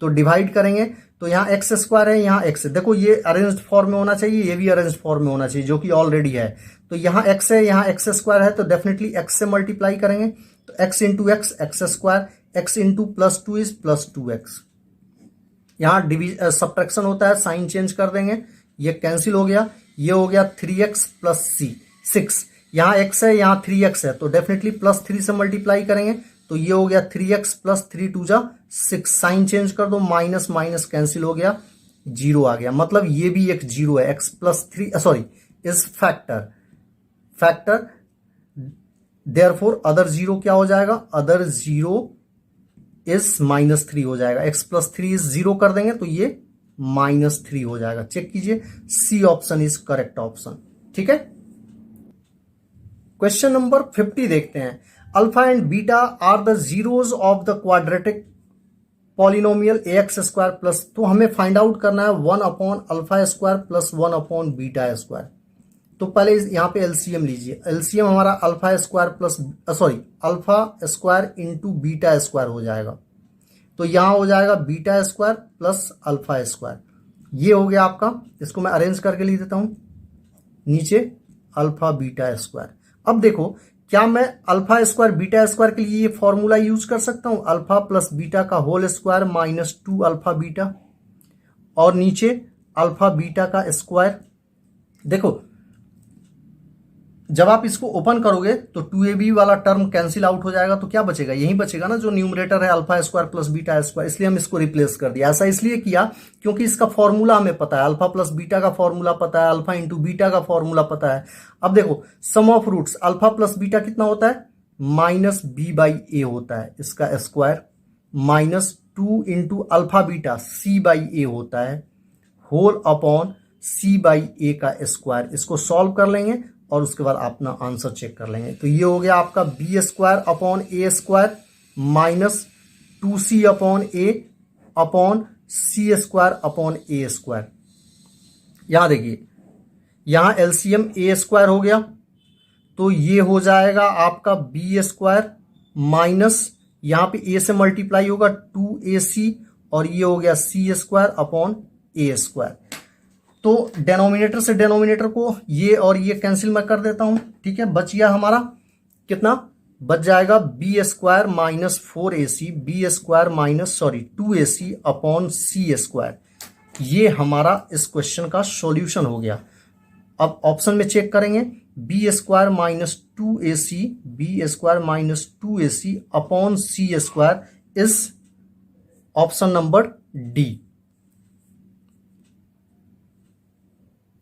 S1: तो डिवाइड करेंगे तो यहाँ x स्क्वायर है, यहाँ x है। देखो ये अरेंज्ड फॉर्म में होना चाहिए, ये भी अरेंज्ड फॉर्म में होना चाहिए, जो कि ऑलरेडी है। तो यहाँ x है, यहाँ x स्क्वायर है, तो डेफिनेटली x से मल्टीप्लाई करेंगे, तो x into x square, x into +2 is +2x। यहाँ सब्ट्रैक्शन होता है, साइन चेंज कर देंगे, ये कैंसिल हो गया, ये हो गया 3x + 6। यहाँ x है, यहाँ 3x है, तो डेफिनेटली +3 से मल्टीप्लाई करेंगे, तो ये हो गया 3x + 3 × 2 = 6। साइन चेंज कर दो, माइनस माइनस कैंसिल हो गया, 0 आ गया, मतलब ये भी एक 0 है। x + 3 is factor therefore other zero क्या हो जाएगा, अदर जीरो इज -3 हो जाएगा। x प्लस 3 इज 0 कर देंगे तो ये -3 हो जाएगा। चेक कीजिए, C option is correct option. ठीक है, क्वेश्चन नंबर 50 देखते हैं। Alpha and beta are the zeros of the quadratic polynomial ax square plus, तो हमें फाइंड आउट करना है 1 upon alpha square plus 1 upon beta square. तो पहले यहां पे एलसीएम लीजिए। एलसीएम हमारा alpha square plus alpha square into beta square हो जाएगा। तो यहां हो जाएगा beta square plus alpha square. ये हो गया आपका, इसको मैं अरेंज करके लिख देता हूं, नीचे अल्फा बीटा स्क्वायर। अब देखो, क्या मैं अल्फा स्क्वायर बीटा स्क्वायर के लिए ये फॉर्मूला यूज कर सकता हूं, अल्फा प्लस बीटा का होल स्क्वायर -2 अल्फा बीटा, और नीचे अल्फा बीटा का स्क्वायर। देखो, जब आप इसको ओपन करोगे तो 2ab वाला टर्म कैंसिल आउट हो जाएगा, तो क्या बचेगा, यही बचेगा ना जो न्यूमरेटर है alpha square plus beta square. इसलिए हम इसको रिप्लेस कर दिया। ऐसा इसलिए किया क्योंकि इसका फॉर्मूला हमें पता है, अल्फा प्लस बीटा का फॉर्मूला पता है, अल्फा इंटू बीटा का फॉर्मूला पता है। अब देखो, sum of roots alpha plus beta कितना होता है, -b/a होता है, इसका square, -2 into alpha beta c/a होता है, होल अपॉन c/a का स्क्वायर। इसको सॉल्व कर लेंगे और उसके बाद अपना आंसर चेक कर लेंगे। तो ये हो गया आपका बी स्क्वायर अपॉन ए स्क्वायर -2c अपॉन ए अपॉन सी स्क्वायर अपॉन ए स्क्वायर। यहां देखिए, यहां एलसीएम ए स्क्वायर हो गया, तो ये हो जाएगा आपका बी स्क्वायर माइनस, यहां पे ए से मल्टीप्लाई होगा 2ac, और ये हो गया सी स्क्वायर अपॉन ए स्क्वायर। तो डेनोमिनेटर से डेनोमिनेटर को ये और ये कैंसिल मैं कर देता हूं। ठीक है, बच गया हमारा कितना, बच जाएगा B square -4ac, B square -2ac upon C square. ये हमारा इस क्वेश्चन का सॉल्यूशन हो गया। अब ऑप्शन में चेक करेंगे, B square -2ac, B square -2ac upon C square is option number D.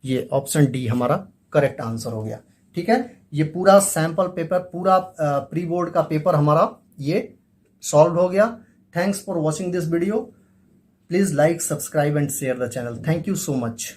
S1: ये ऑप्शन डी हमारा करेक्ट आंसर हो गया। ठीक है, ये पूरा सैंपल पेपर, पूरा प्री बोर्ड का पेपर हमारा ये सॉल्व हो गया। Thanks for watching this video. Please like, subscribe and share the channel. Thank you so much.